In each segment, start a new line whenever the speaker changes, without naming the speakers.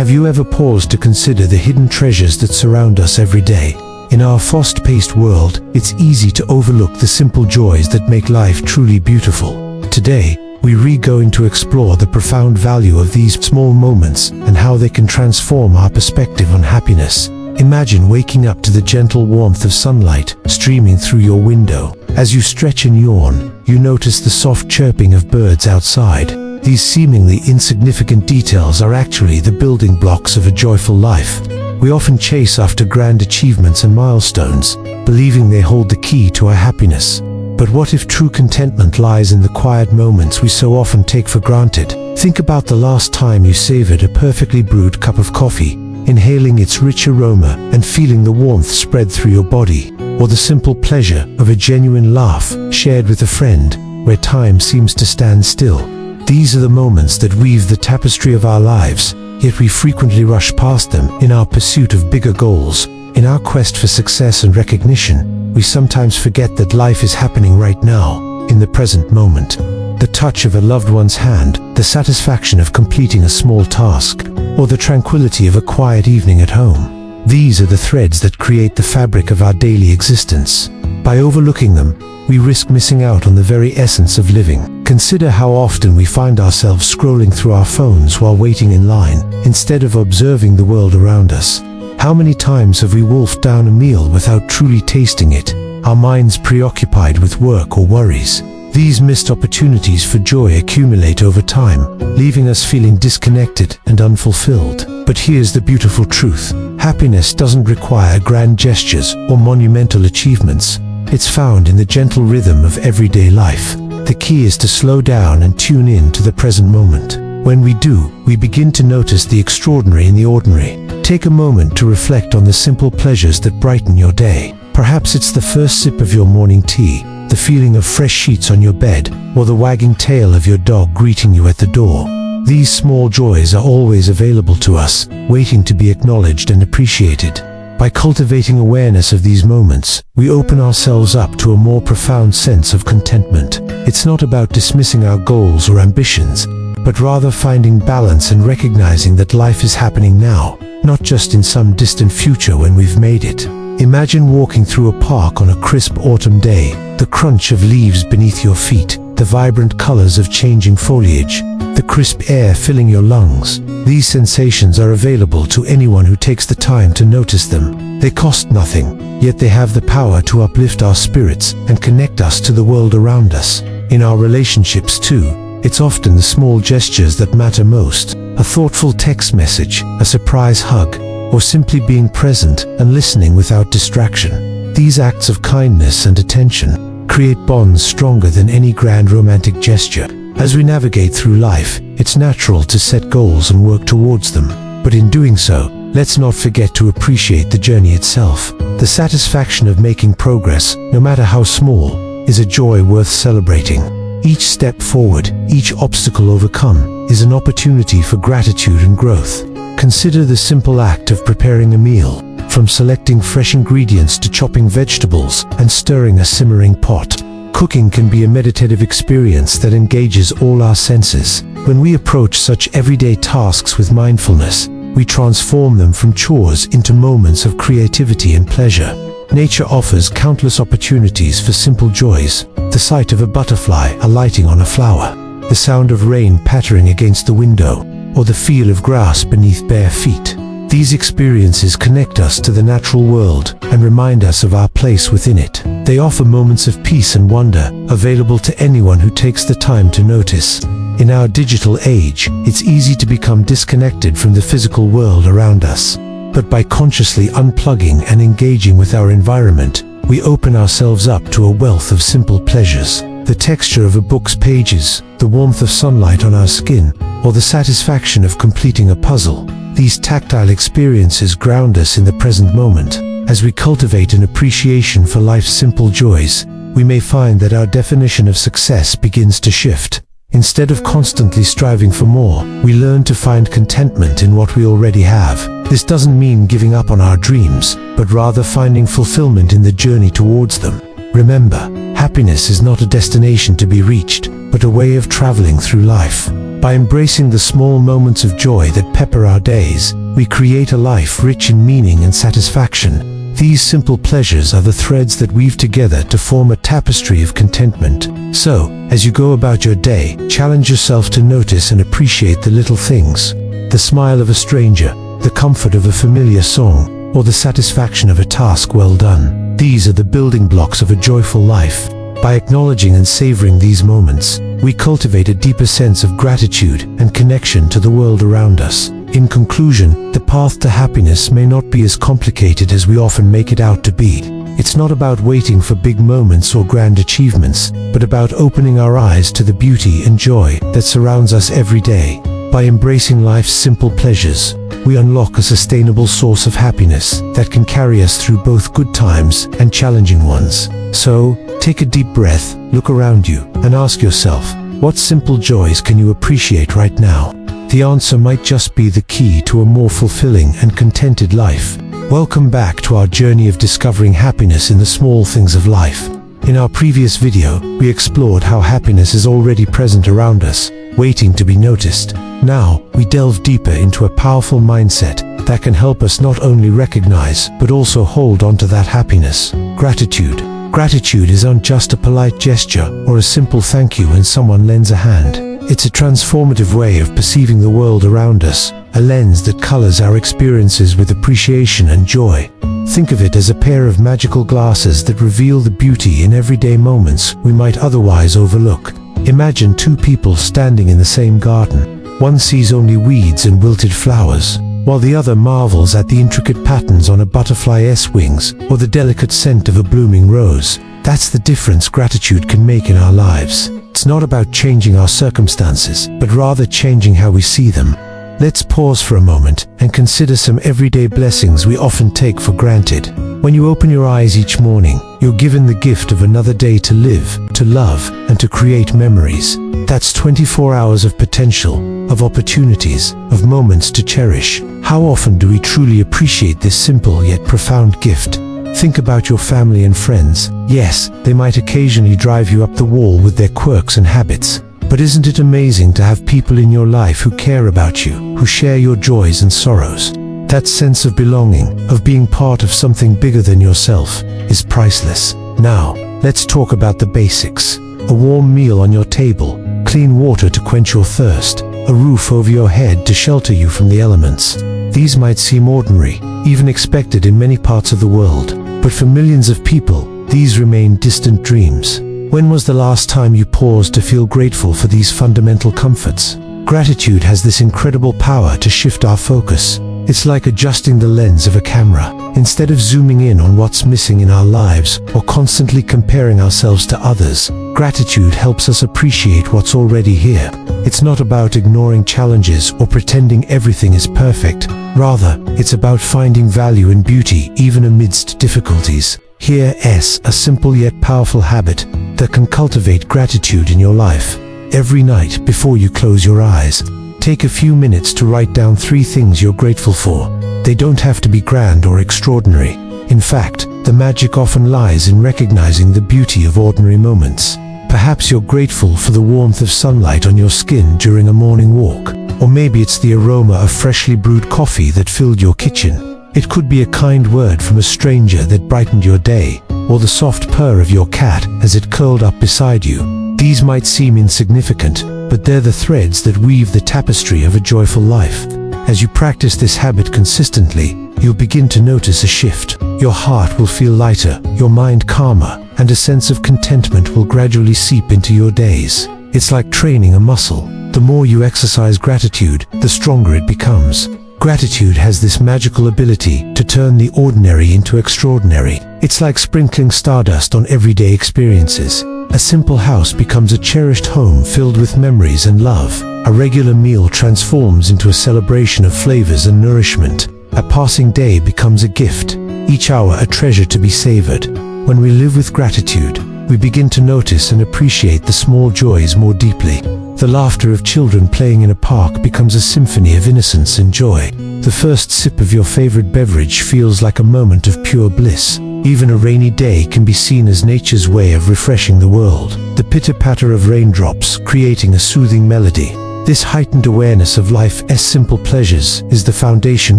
Have you ever paused to consider the hidden treasures that surround us every day? In our fast-paced world, it's easy to overlook the simple joys that make life truly beautiful. Today, we're going to explore the profound value of these small moments and how they can transform our perspective on happiness. Imagine waking up to the gentle warmth of sunlight streaming through your window. As you stretch and yawn, you notice the soft chirping of birds outside. These seemingly insignificant details are actually the building blocks of a joyful life. We often chase after grand achievements and milestones, believing they hold the key to our happiness. But what if true contentment lies in the quiet moments we so often take for granted? Think about the last time you savored a perfectly brewed cup of coffee, inhaling its rich aroma and feeling the warmth spread through your body, or the simple pleasure of a genuine laugh shared with a friend, where time seems to stand still. These are the moments that weave the tapestry of our lives, yet we frequently rush past them in our pursuit of bigger goals. In our quest for success and recognition, we sometimes forget that life is happening right now, in the present moment. The touch of a loved one's hand, the satisfaction of completing a small task, or the tranquility of a quiet evening at home. These are the threads that create the fabric of our daily existence. By overlooking them, we risk missing out on the very essence of living. Consider how often we find ourselves scrolling through our phones while waiting in line, instead of observing the world around us. How many times have we wolfed down a meal without truly tasting it, our minds preoccupied with work or worries? These missed opportunities for joy accumulate over time, leaving us feeling disconnected and unfulfilled. But here's the beautiful truth. Happiness doesn't require grand gestures or monumental achievements. It's found in the gentle rhythm of everyday life. The key is to slow down and tune in to the present moment. When we do, we begin to notice the extraordinary in the ordinary. Take a moment to reflect on the simple pleasures that brighten your day. Perhaps it's the first sip of your morning tea, the feeling of fresh sheets on your bed, or the wagging tail of your dog greeting you at the door. These small joys are always available to us, waiting to be acknowledged and appreciated. By cultivating awareness of these moments, we open ourselves up to a more profound sense of contentment. It's not about dismissing our goals or ambitions, but rather finding balance and recognizing that life is happening now, not just in some distant future when we've made it. Imagine walking through a park on a crisp autumn day, the crunch of leaves beneath your feet, the vibrant colors of changing foliage, the crisp air filling your lungs. These sensations are available to anyone who takes the time to notice them. They cost nothing, yet they have the power to uplift our spirits and connect us to the world around us. In our relationships too, it's often the small gestures that matter most. A thoughtful text message, a surprise hug, or simply being present and listening without distraction. These acts of kindness and attention create bonds stronger than any grand romantic gesture. As we navigate through life, it's natural to set goals and work towards them. But in doing so, let's not forget to appreciate the journey itself. The satisfaction of making progress, no matter how small, is a joy worth celebrating. Each step forward, each obstacle overcome, is an opportunity for gratitude and growth. Consider the simple act of preparing a meal, from selecting fresh ingredients to chopping vegetables and stirring a simmering pot. Cooking can be a meditative experience that engages all our senses. When we approach such everyday tasks with mindfulness, we transform them from chores into moments of creativity and pleasure. Nature offers countless opportunities for simple joys. The sight of a butterfly alighting on a flower, the sound of rain pattering against the window, or the feel of grass beneath bare feet. These experiences connect us to the natural world and remind us of our place within it. They offer moments of peace and wonder, available to anyone who takes the time to notice. In our digital age, it's easy to become disconnected from the physical world around us. But by consciously unplugging and engaging with our environment, we open ourselves up to a wealth of simple pleasures. The texture of a book's pages, the warmth of sunlight on our skin, or the satisfaction of completing a puzzle. These tactile experiences ground us in the present moment. As we cultivate an appreciation for life's simple joys, we may find that our definition of success begins to shift. Instead of constantly striving for more, we learn to find contentment in what we already have. This doesn't mean giving up on our dreams, but rather finding fulfillment in the journey towards them. Remember, happiness is not a destination to be reached, but a way of traveling through life. By embracing the small moments of joy that pepper our days, we create a life rich in meaning and satisfaction. These simple pleasures are the threads that weave together to form a tapestry of contentment. So, as you go about your day, challenge yourself to notice and appreciate the little things. The smile of a stranger, the comfort of a familiar song, or the satisfaction of a task well done. These are the building blocks of a joyful life. By acknowledging and savoring these moments, we cultivate a deeper sense of gratitude and connection to the world around us. In conclusion, the path to happiness may not be as complicated as we often make it out to be. It's not about waiting for big moments or grand achievements, but about opening our eyes to the beauty and joy that surrounds us every day. By embracing life's simple pleasures, we unlock a sustainable source of happiness that can carry us through both good times and challenging ones. So, take a deep breath, look around you, and ask yourself, what simple joys can you appreciate right now? The answer might just be the key to a more fulfilling and contented life. Welcome back to our journey of discovering happiness in the small things of life. In our previous video, we explored how happiness is already present around us, waiting to be noticed. Now, we delve deeper into a powerful mindset that can help us not only recognize, but also hold on to that happiness. Gratitude. Gratitude isn't just a polite gesture or a simple thank you when someone lends a hand. It's a transformative way of perceiving the world around us, a lens that colors our experiences with appreciation and joy. Think of it as a pair of magical glasses that reveal the beauty in everyday moments we might otherwise overlook. Imagine two people standing in the same garden. One sees only weeds and wilted flowers, while the other marvels at the intricate patterns on a butterfly's wings or the delicate scent of a blooming rose. That's the difference gratitude can make in our lives. It's not about changing our circumstances, but rather changing how we see them. Let's pause for a moment and consider some everyday blessings we often take for granted. When you open your eyes each morning, you're given the gift of another day to live, to love, and to create memories. That's 24 hours of potential, of opportunities, of moments to cherish. How often do we truly appreciate this simple yet profound gift? Think about your family and friends. Yes, they might occasionally drive you up the wall with their quirks and habits. But isn't it amazing to have people in your life who care about you, who share your joys and sorrows? That sense of belonging, of being part of something bigger than yourself, is priceless. Now, let's talk about the basics. A warm meal on your table, clean water to quench your thirst, a roof over your head to shelter you from the elements. These might seem ordinary, even expected in many parts of the world, but for millions of people, these remain distant dreams. When was the last time you paused to feel grateful for these fundamental comforts? Gratitude has this incredible power to shift our focus. It's like adjusting the lens of a camera. Instead of zooming in on what's missing in our lives or constantly comparing ourselves to others, gratitude helps us appreciate what's already here. It's not about ignoring challenges or pretending everything is perfect. Rather, it's about finding value and beauty even amidst difficulties. Here's a simple yet powerful habit that can cultivate gratitude in your life. Every night before you close your eyes, take a few minutes to write down 3 things you're grateful for. They don't have to be grand or extraordinary. In fact, the magic often lies in recognizing the beauty of ordinary moments. Perhaps you're grateful for the warmth of sunlight on your skin during a morning walk, or maybe it's the aroma of freshly brewed coffee that filled your kitchen. It could be a kind word from a stranger that brightened your day, or the soft purr of your cat as it curled up beside you. These might seem insignificant, but they're the threads that weave the tapestry of a joyful life. As you practice this habit consistently, you'll begin to notice a shift. Your heart will feel lighter, your mind calmer, and a sense of contentment will gradually seep into your days. It's like training a muscle. The more you exercise gratitude, the stronger it becomes. Gratitude has this magical ability to turn the ordinary into extraordinary. It's like sprinkling stardust on everyday experiences. A simple house becomes a cherished home filled with memories and love. A regular meal transforms into a celebration of flavors and nourishment. A passing day becomes a gift, each hour a treasure to be savored. When we live with gratitude, we begin to notice and appreciate the small joys more deeply. The laughter of children playing in a park becomes a symphony of innocence and joy. The first sip of your favorite beverage feels like a moment of pure bliss. Even a rainy day can be seen as nature's way of refreshing the world. The pitter-patter of raindrops creating a soothing melody. This heightened awareness of life's simple pleasures is the foundation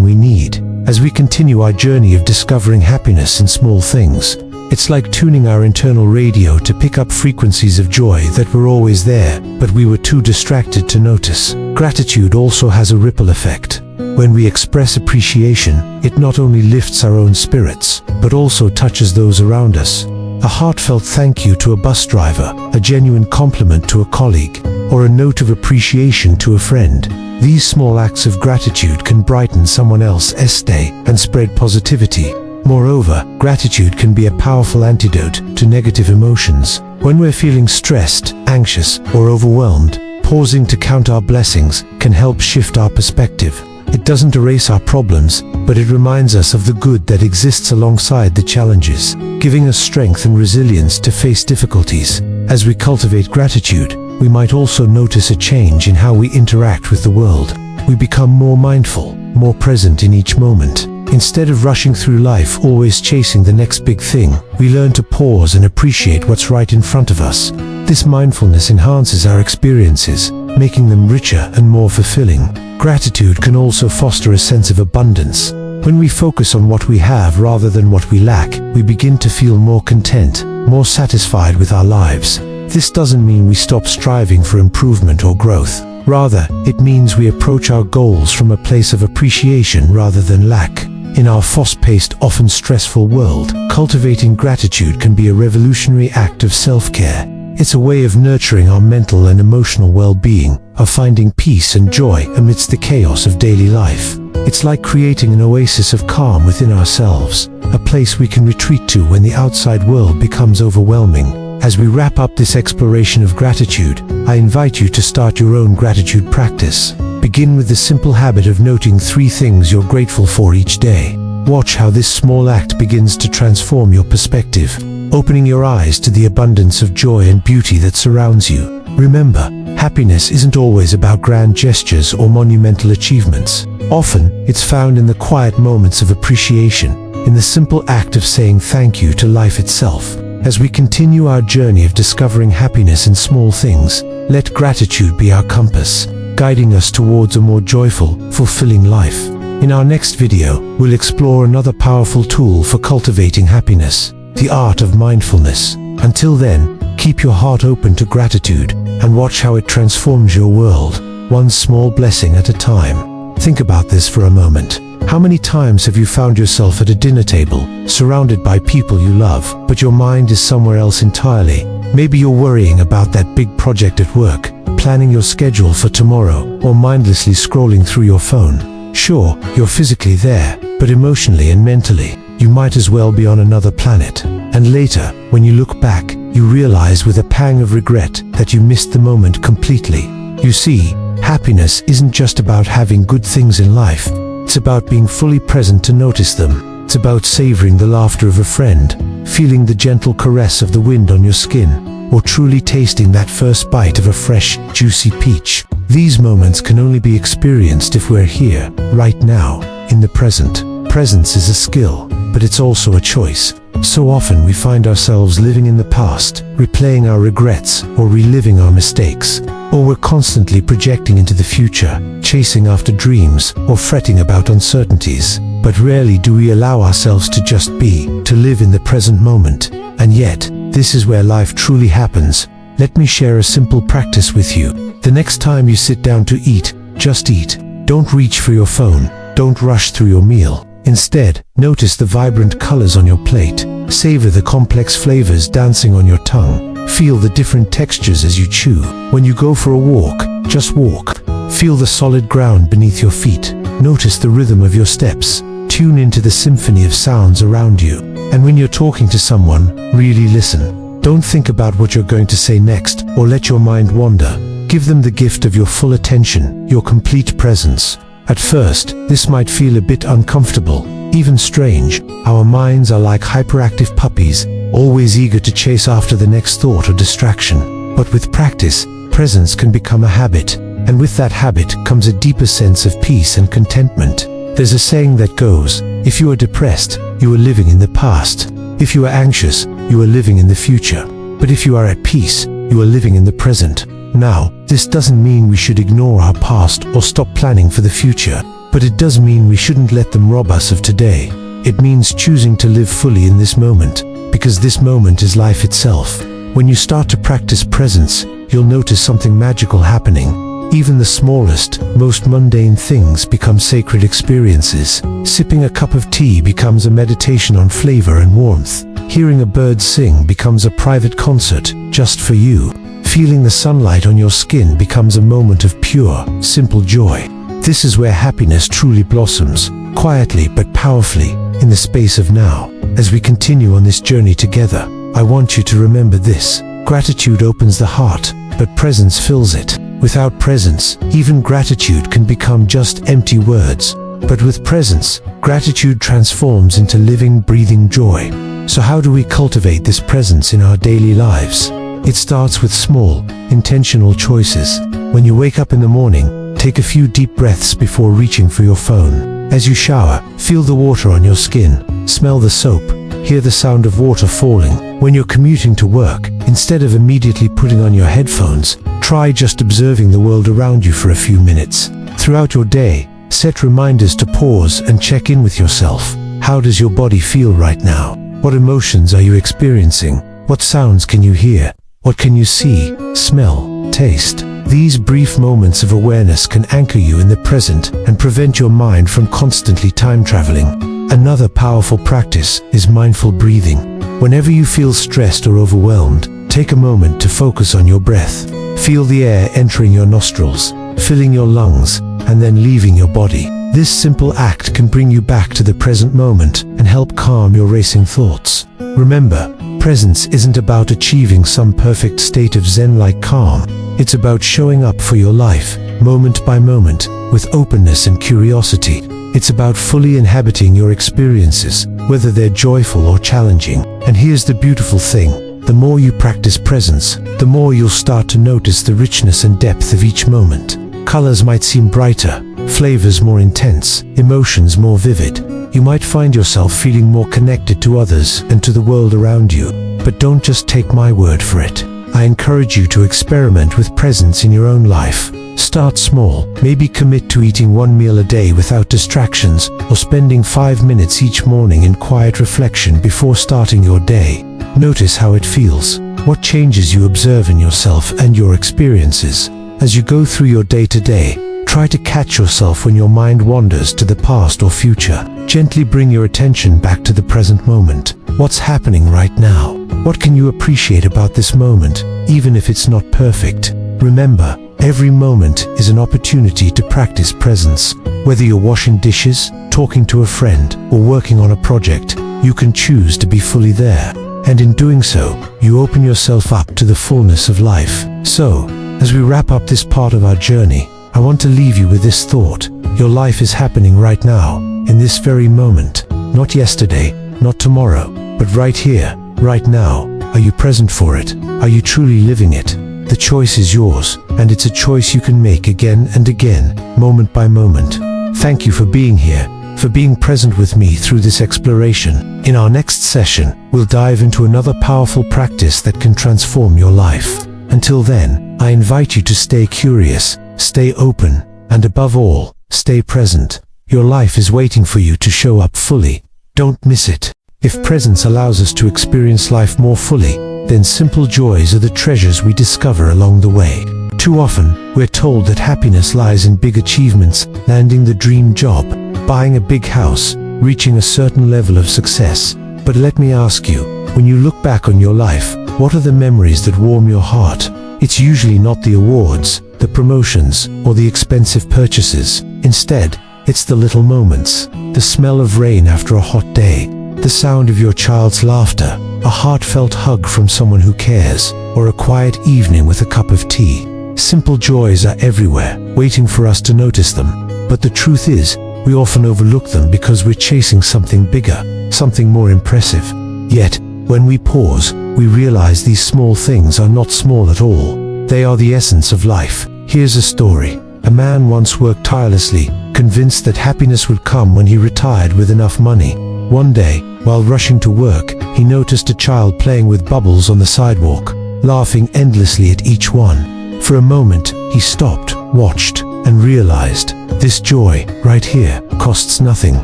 we need as we continue our journey of discovering happiness in small things. It's like tuning our internal radio to pick up frequencies of joy that were always there, but we were too distracted to notice. Gratitude also has a ripple effect. When we express appreciation, it not only lifts our own spirits, but also touches those around us. A heartfelt thank you to a bus driver, a genuine compliment to a colleague, or a note of appreciation to a friend. These small acts of gratitude can brighten someone else's day and spread positivity. Moreover, gratitude can be a powerful antidote to negative emotions. When we're feeling stressed, anxious, or overwhelmed, pausing to count our blessings can help shift our perspective. It doesn't erase our problems, but it reminds us of the good that exists alongside the challenges, giving us strength and resilience to face difficulties. As we cultivate gratitude, we might also notice a change in how we interact with the world. We become more mindful, more present in each moment. Instead of rushing through life always chasing the next big thing, we learn to pause and appreciate what's right in front of us. This mindfulness enhances our experiences, making them richer and more fulfilling. Gratitude can also foster a sense of abundance. When we focus on what we have rather than what we lack, we begin to feel more content, more satisfied with our lives. This doesn't mean we stop striving for improvement or growth. Rather, it means we approach our goals from a place of appreciation rather than lack. In our fast-paced, often stressful world, cultivating gratitude can be a revolutionary act of self-care. It's a way of nurturing our mental and emotional well-being, of finding peace and joy amidst the chaos of daily life. It's like creating an oasis of calm within ourselves, a place we can retreat to when the outside world becomes overwhelming. As we wrap up this exploration of gratitude, I invite you to start your own gratitude practice. Begin with the simple habit of noting 3 things you're grateful for each day. Watch how this small act begins to transform your perspective, opening your eyes to the abundance of joy and beauty that surrounds you. Remember, happiness isn't always about grand gestures or monumental achievements. Often, it's found in the quiet moments of appreciation, in the simple act of saying thank you to life itself. As we continue our journey of discovering happiness in small things, let gratitude be our compass, guiding us towards a more joyful, fulfilling life. In our next video, we'll explore another powerful tool for cultivating happiness, the art of mindfulness. Until then, keep your heart open to gratitude and watch how it transforms your world, one small blessing at a time. Think about this for a moment. How many times have you found yourself at a dinner table, surrounded by people you love, but your mind is somewhere else entirely? Maybe you're worrying about that big project at work, planning your schedule for tomorrow, or mindlessly scrolling through your phone. Sure, you're physically there, but emotionally and mentally, you might as well be on another planet. And later, when you look back, you realize with a pang of regret that you missed the moment completely. You see, happiness isn't just about having good things in life. It's about being fully present to notice them. It's about savoring the laughter of a friend, feeling the gentle caress of the wind on your skin, or truly tasting that first bite of a fresh, juicy peach. These moments can only be experienced if we're here, right now, in the present. Presence is a skill, but it's also a choice. So often we find ourselves living in the past, replaying our regrets, or reliving our mistakes. Or we're constantly projecting into the future, chasing after dreams, or fretting about uncertainties. But rarely do we allow ourselves to just be, to live in the present moment. And yet, this is where life truly happens. Let me share a simple practice with you. The next time you sit down to eat, just eat. Don't reach for your phone. Don't rush through your meal. Instead, notice the vibrant colors on your plate. Savor the complex flavors dancing on your tongue. Feel the different textures as you chew. When you go for a walk, just walk. Feel the solid ground beneath your feet. Notice the rhythm of your steps. Tune into the symphony of sounds around you. And when you're talking to someone, really listen. Don't think about what you're going to say next, or let your mind wander. Give them the gift of your full attention, your complete presence. At first, this might feel a bit uncomfortable, even strange. Our minds are like hyperactive puppies, always eager to chase after the next thought or distraction. But with practice, presence can become a habit, and with that habit comes a deeper sense of peace and contentment. There's a saying that goes, if you are depressed, you are living in the past. If you are anxious, you are living in the future. But if you are at peace, you are living in the present. Now, this doesn't mean we should ignore our past or stop planning for the future, but it does mean we shouldn't let them rob us of today. It means choosing to live fully in this moment, because this moment is life itself. When you start to practice presence, you'll notice something magical happening. Even the smallest, most mundane things become sacred experiences. Sipping a cup of tea becomes a meditation on flavor and warmth. Hearing a bird sing becomes a private concert just for you. Feeling the sunlight on your skin becomes a moment of pure, simple joy. This is where happiness truly blossoms, quietly but powerfully, in the space of now. As we continue on this journey together, I want you to remember this. Gratitude opens the heart, but presence fills it. Without presence, even gratitude can become just empty words. But with presence, gratitude transforms into living, breathing joy. So how do we cultivate this presence in our daily lives? It starts with small, intentional choices. When you wake up in the morning, take a few deep breaths before reaching for your phone. As you shower, feel the water on your skin, smell the soap, hear the sound of water falling. When you're commuting to work, instead of immediately putting on your headphones, try just observing the world around you for a few minutes. Throughout your day, set reminders to pause and check in with yourself. How does your body feel right now? What emotions are you experiencing? What sounds can you hear? What can you see, smell, taste? These brief moments of awareness can anchor you in the present and prevent your mind from constantly time traveling. Another powerful practice is mindful breathing. Whenever you feel stressed or overwhelmed, take a moment to focus on your breath. Feel the air entering your nostrils, filling your lungs, and then leaving your body. This simple act can bring you back to the present moment and help calm your racing thoughts. Remember, presence isn't about achieving some perfect state of Zen-like calm. It's about showing up for your life, moment by moment, with openness and curiosity. It's about fully inhabiting your experiences, whether they're joyful or challenging. And here's the beautiful thing. The more you practice presence, the more you'll start to notice the richness and depth of each moment. Colors might seem brighter, flavors more intense, emotions more vivid. You might find yourself feeling more connected to others and to the world around you. But don't just take my word for it. I encourage you to experiment with presence in your own life. Start small. Maybe commit to eating one meal a day without distractions, or spending 5 minutes each morning in quiet reflection before starting your day. Notice how it feels, what changes you observe in yourself and your experiences. As you go through your day-to-day, try to catch yourself when your mind wanders to the past or future. Gently bring your attention back to the present moment. What's happening right now? What can you appreciate about this moment, even if it's not perfect? Remember, every moment is an opportunity to practice presence. Whether you're washing dishes, talking to a friend, or working on a project, you can choose to be fully there. And in doing so, you open yourself up to the fullness of life. So, as we wrap up this part of our journey, I want to leave you with this thought. Your life is happening right now, in this very moment. Not yesterday, not tomorrow, but right here, right now. Are you present for it? Are you truly living it? The choice is yours, and it's a choice you can make again and again, moment by moment. Thank you for being here, for being present with me through this exploration. In our next session, we'll dive into another powerful practice that can transform your life. Until then, I invite you to stay curious, stay open, and above all, stay present. Your life is waiting for you to show up fully. Don't miss it. If presence allows us to experience life more fully, then simple joys are the treasures we discover along the way. Too often, we're told that happiness lies in big achievements, landing the dream job, buying a big house, reaching a certain level of success. But let me ask you, when you look back on your life, what are the memories that warm your heart? It's usually not the awards, the promotions, or the expensive purchases. Instead, it's the little moments, the smell of rain after a hot day, the sound of your child's laughter, a heartfelt hug from someone who cares, or a quiet evening with a cup of tea. Simple joys are everywhere, waiting for us to notice them. But the truth is, we often overlook them because we're chasing something bigger, something more impressive. Yet, when we pause, we realize these small things are not small at all. They are the essence of life. Here's a story. A man once worked tirelessly, convinced that happiness would come when he retired with enough money. One day, while rushing to work, he noticed a child playing with bubbles on the sidewalk, laughing endlessly at each one. For a moment, he stopped, watched, and realized, this joy, right here, costs nothing.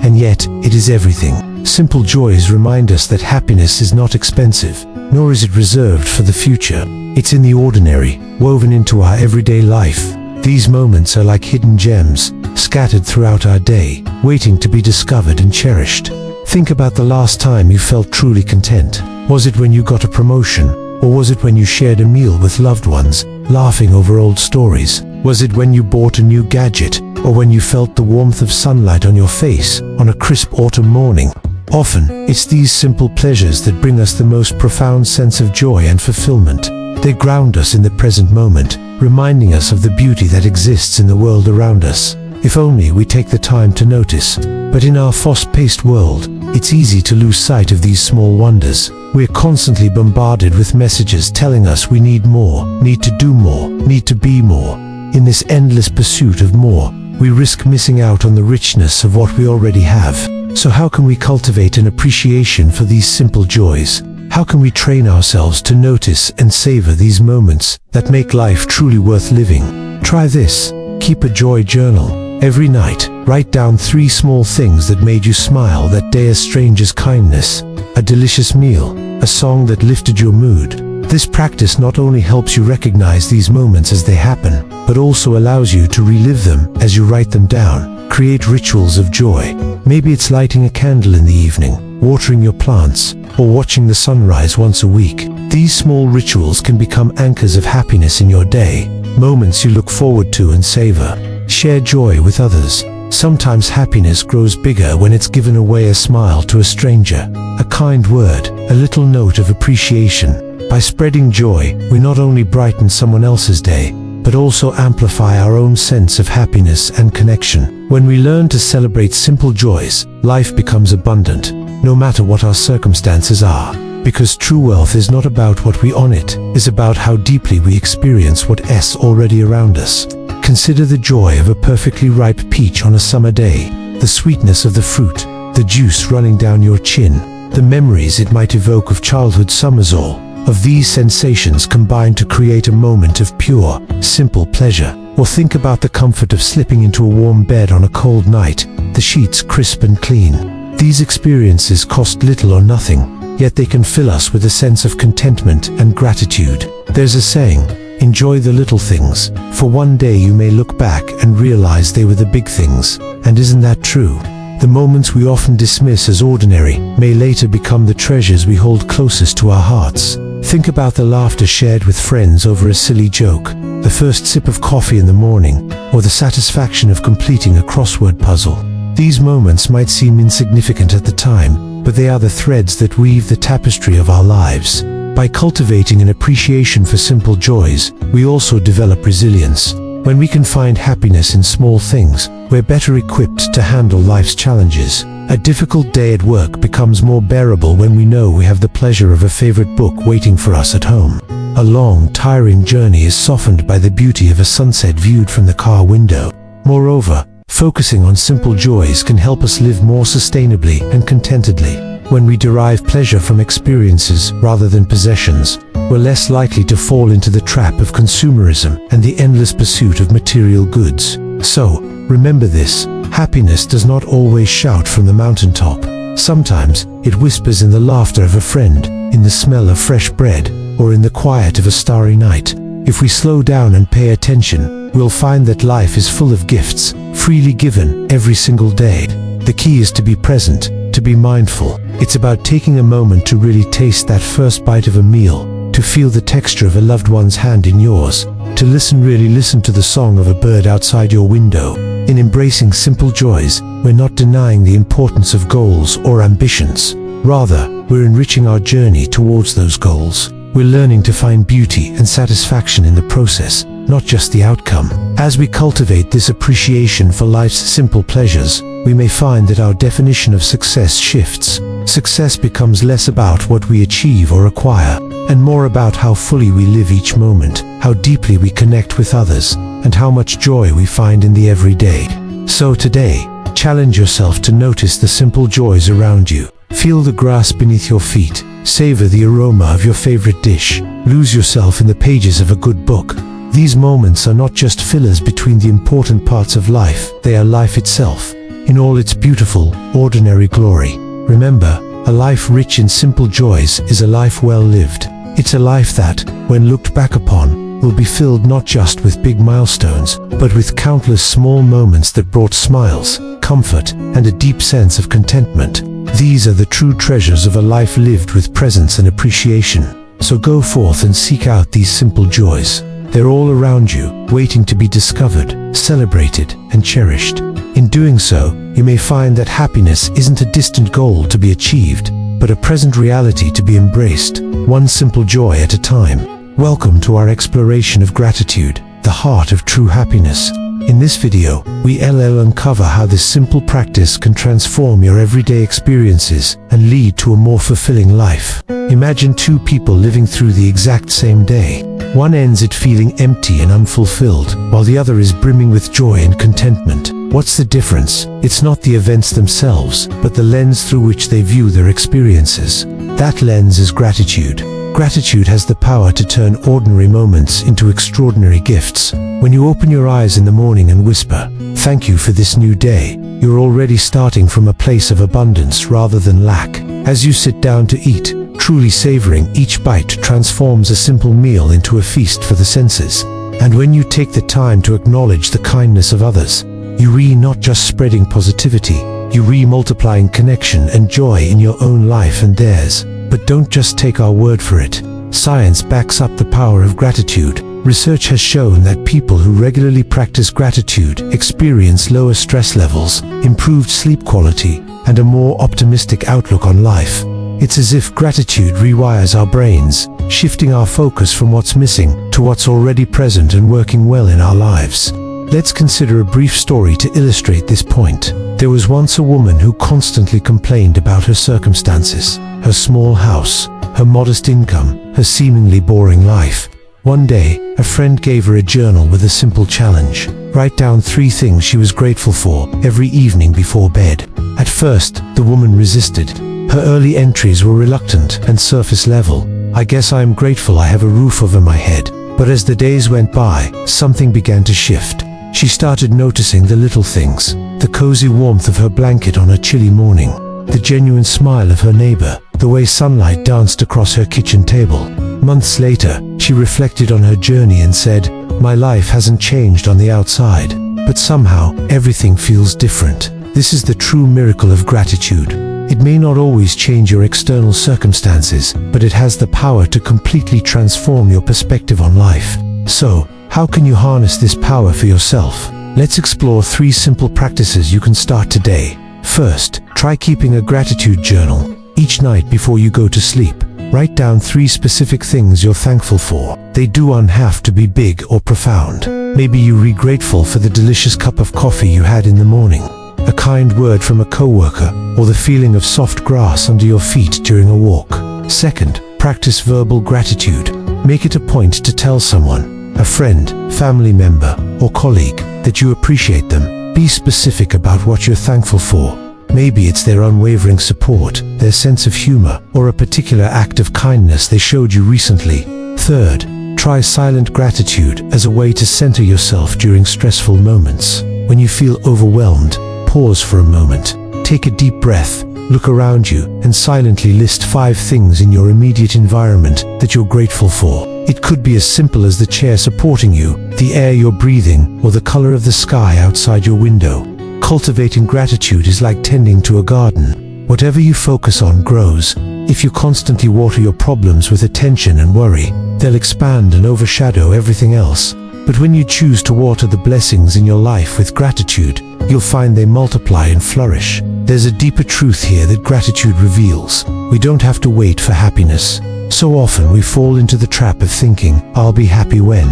And yet, it is everything. Simple joys remind us that happiness is not expensive, nor is it reserved for the future. It's in the ordinary, woven into our everyday life. These moments are like hidden gems, scattered throughout our day, waiting to be discovered and cherished. Think about the last time you felt truly content. Was it when you got a promotion? Or was it when you shared a meal with loved ones, laughing over old stories? Was it when you bought a new gadget? Or when you felt the warmth of sunlight on your face on a crisp autumn morning? Often, it's these simple pleasures that bring us the most profound sense of joy and fulfillment. They ground us in the present moment, reminding us of the beauty that exists in the world around us. If only we take the time to notice. But in our fast-paced world, it's easy to lose sight of these small wonders. We're constantly bombarded with messages telling us we need more, need to do more, need to be more. In this endless pursuit of more, we risk missing out on the richness of what we already have. So how can we cultivate an appreciation for these simple joys? How can we train ourselves to notice and savor these moments that make life truly worth living? Try this. Keep a joy journal. Every night, write down 3 small things that made you smile that day: a stranger's kindness, a delicious meal, a song that lifted your mood. This practice not only helps you recognize these moments as they happen, but also allows you to relive them as you write them down. Create rituals of joy. Maybe it's lighting a candle in the evening, watering your plants, or watching the sunrise once a week. These small rituals can become anchors of happiness in your day, moments you look forward to and savor. Share joy with others. Sometimes happiness grows bigger when it's given away: a smile to a stranger, a kind word, a little note of appreciation. By spreading joy, we not only brighten someone else's day, but also amplify our own sense of happiness and connection. When we learn to celebrate simple joys, life becomes abundant, no matter what our circumstances are. Because true wealth is not about what we own, it is about how deeply we experience what's already around us. Consider the joy of a perfectly ripe peach on a summer day, the sweetness of the fruit, the juice running down your chin, the memories it might evoke of childhood summers. All of these sensations combine to create a moment of pure, simple pleasure. Or think about the comfort of slipping into a warm bed on a cold night, the sheets crisp and clean. These experiences cost little or nothing, yet they can fill us with a sense of contentment and gratitude. There's a saying, enjoy the little things, for one day you may look back and realize they were the big things. And isn't that true? The moments we often dismiss as ordinary may later become the treasures we hold closest to our hearts. Think about the laughter shared with friends over a silly joke, the first sip of coffee in the morning, or the satisfaction of completing a crossword puzzle. These moments might seem insignificant at the time, but they are the threads that weave the tapestry of our lives. By cultivating an appreciation for simple joys, we also develop resilience. When we can find happiness in small things, we're better equipped to handle life's challenges. A difficult day at work becomes more bearable when we know we have the pleasure of a favorite book waiting for us at home. A long, tiring journey is softened by the beauty of a sunset viewed from the car window. Moreover, focusing on simple joys can help us live more sustainably and contentedly. When we derive pleasure from experiences rather than possessions, we're less likely to fall into the trap of consumerism and the endless pursuit of material goods. So, remember this: happiness does not always shout from the mountaintop. Sometimes, it whispers in the laughter of a friend, in the smell of fresh bread, or in the quiet of a starry night. If we slow down and pay attention, we'll find that life is full of gifts, freely given every single day. The key is to be present, to be mindful. It's about taking a moment to really taste that first bite of a meal, to feel the texture of a loved one's hand in yours, to really listen to the song of a bird outside your window. In embracing simple joys, we're not denying the importance of goals or ambitions. Rather, we're enriching our journey towards those goals. We're learning to find beauty and satisfaction in the process, not just the outcome. As we cultivate this appreciation for life's simple pleasures, we may find that our definition of success shifts. Success becomes less about what we achieve or acquire, and more about how fully we live each moment, how deeply we connect with others, and how much joy we find in the everyday. So today, challenge yourself to notice the simple joys around you. Feel the grass beneath your feet, savor the aroma of your favorite dish, lose yourself in the pages of a good book. These moments are not just fillers between the important parts of life, they are life itself, in all its beautiful, ordinary glory. Remember, a life rich in simple joys is a life well lived. It's a life that, when looked back upon, will be filled not just with big milestones, but with countless small moments that brought smiles, comfort, and a deep sense of contentment. These are the true treasures of a life lived with presence and appreciation. So go forth and seek out these simple joys. They're all around you, waiting to be discovered, celebrated, and cherished. In doing so, you may find that happiness isn't a distant goal to be achieved, but a present reality to be embraced, one simple joy at a time. Welcome to our exploration of gratitude, the heart of true happiness. In this video, we'll uncover how this simple practice can transform your everyday experiences and lead to a more fulfilling life. Imagine two people living through the exact same day. One ends it feeling empty and unfulfilled, while the other is brimming with joy and contentment. What's the difference? It's not the events themselves, but the lens through which they view their experiences. That lens is gratitude. Gratitude has the power to turn ordinary moments into extraordinary gifts. When you open your eyes in the morning and whisper, "Thank you for this new day," you're already starting from a place of abundance rather than lack. As you sit down to eat, truly savoring each bite transforms a simple meal into a feast for the senses. And when you take the time to acknowledge the kindness of others, you not just spreading positivity, you multiplying connection and joy in your own life and theirs. But don't just take our word for it. Science backs up the power of gratitude. Research has shown that people who regularly practice gratitude experience lower stress levels, improved sleep quality, and a more optimistic outlook on life. It's as if gratitude rewires our brains, shifting our focus from what's missing to what's already present and working well in our lives. Let's consider a brief story to illustrate this point. There was once a woman who constantly complained about her circumstances, her small house, her modest income, her seemingly boring life. One day, a friend gave her a journal with a simple challenge. Write down 3 things she was grateful for every evening before bed. At first, the woman resisted. Her early entries were reluctant and surface level. "I guess I am grateful I have a roof over my head." But as the days went by, something began to shift. She started noticing the little things, the cozy warmth of her blanket on a chilly morning, the genuine smile of her neighbor, the way sunlight danced across her kitchen table. Months later, she reflected on her journey and said, "My life hasn't changed on the outside, but somehow everything feels different." This is the true miracle of gratitude. It may not always change your external circumstances, but it has the power to completely transform your perspective on life. So, how can you harness this power for yourself? Let's explore 3 simple practices you can start today. First, try keeping a gratitude journal. Each night before you go to sleep, write down 3 specific things you're thankful for. They don't have to be big or profound. Maybe you're grateful for the delicious cup of coffee you had in the morning, a kind word from a coworker, or the feeling of soft grass under your feet during a walk. Second, practice verbal gratitude. Make it a point to tell someone, a friend, family member, or colleague, that you appreciate them. Be specific about what you're thankful for. Maybe it's their unwavering support, their sense of humor, or a particular act of kindness they showed you recently. Third, try silent gratitude as a way to center yourself during stressful moments. When you feel overwhelmed, pause for a moment. Take a deep breath, look around you, and silently list 5 things in your immediate environment that you're grateful for. It could be as simple as the chair supporting you, the air you're breathing, or the color of the sky outside your window. Cultivating gratitude is like tending to a garden. Whatever you focus on grows. If you constantly water your problems with attention and worry, they'll expand and overshadow everything else. But when you choose to water the blessings in your life with gratitude, you'll find they multiply and flourish. There's a deeper truth here that gratitude reveals. We don't have to wait for happiness. So often we fall into the trap of thinking, "I'll be happy when ...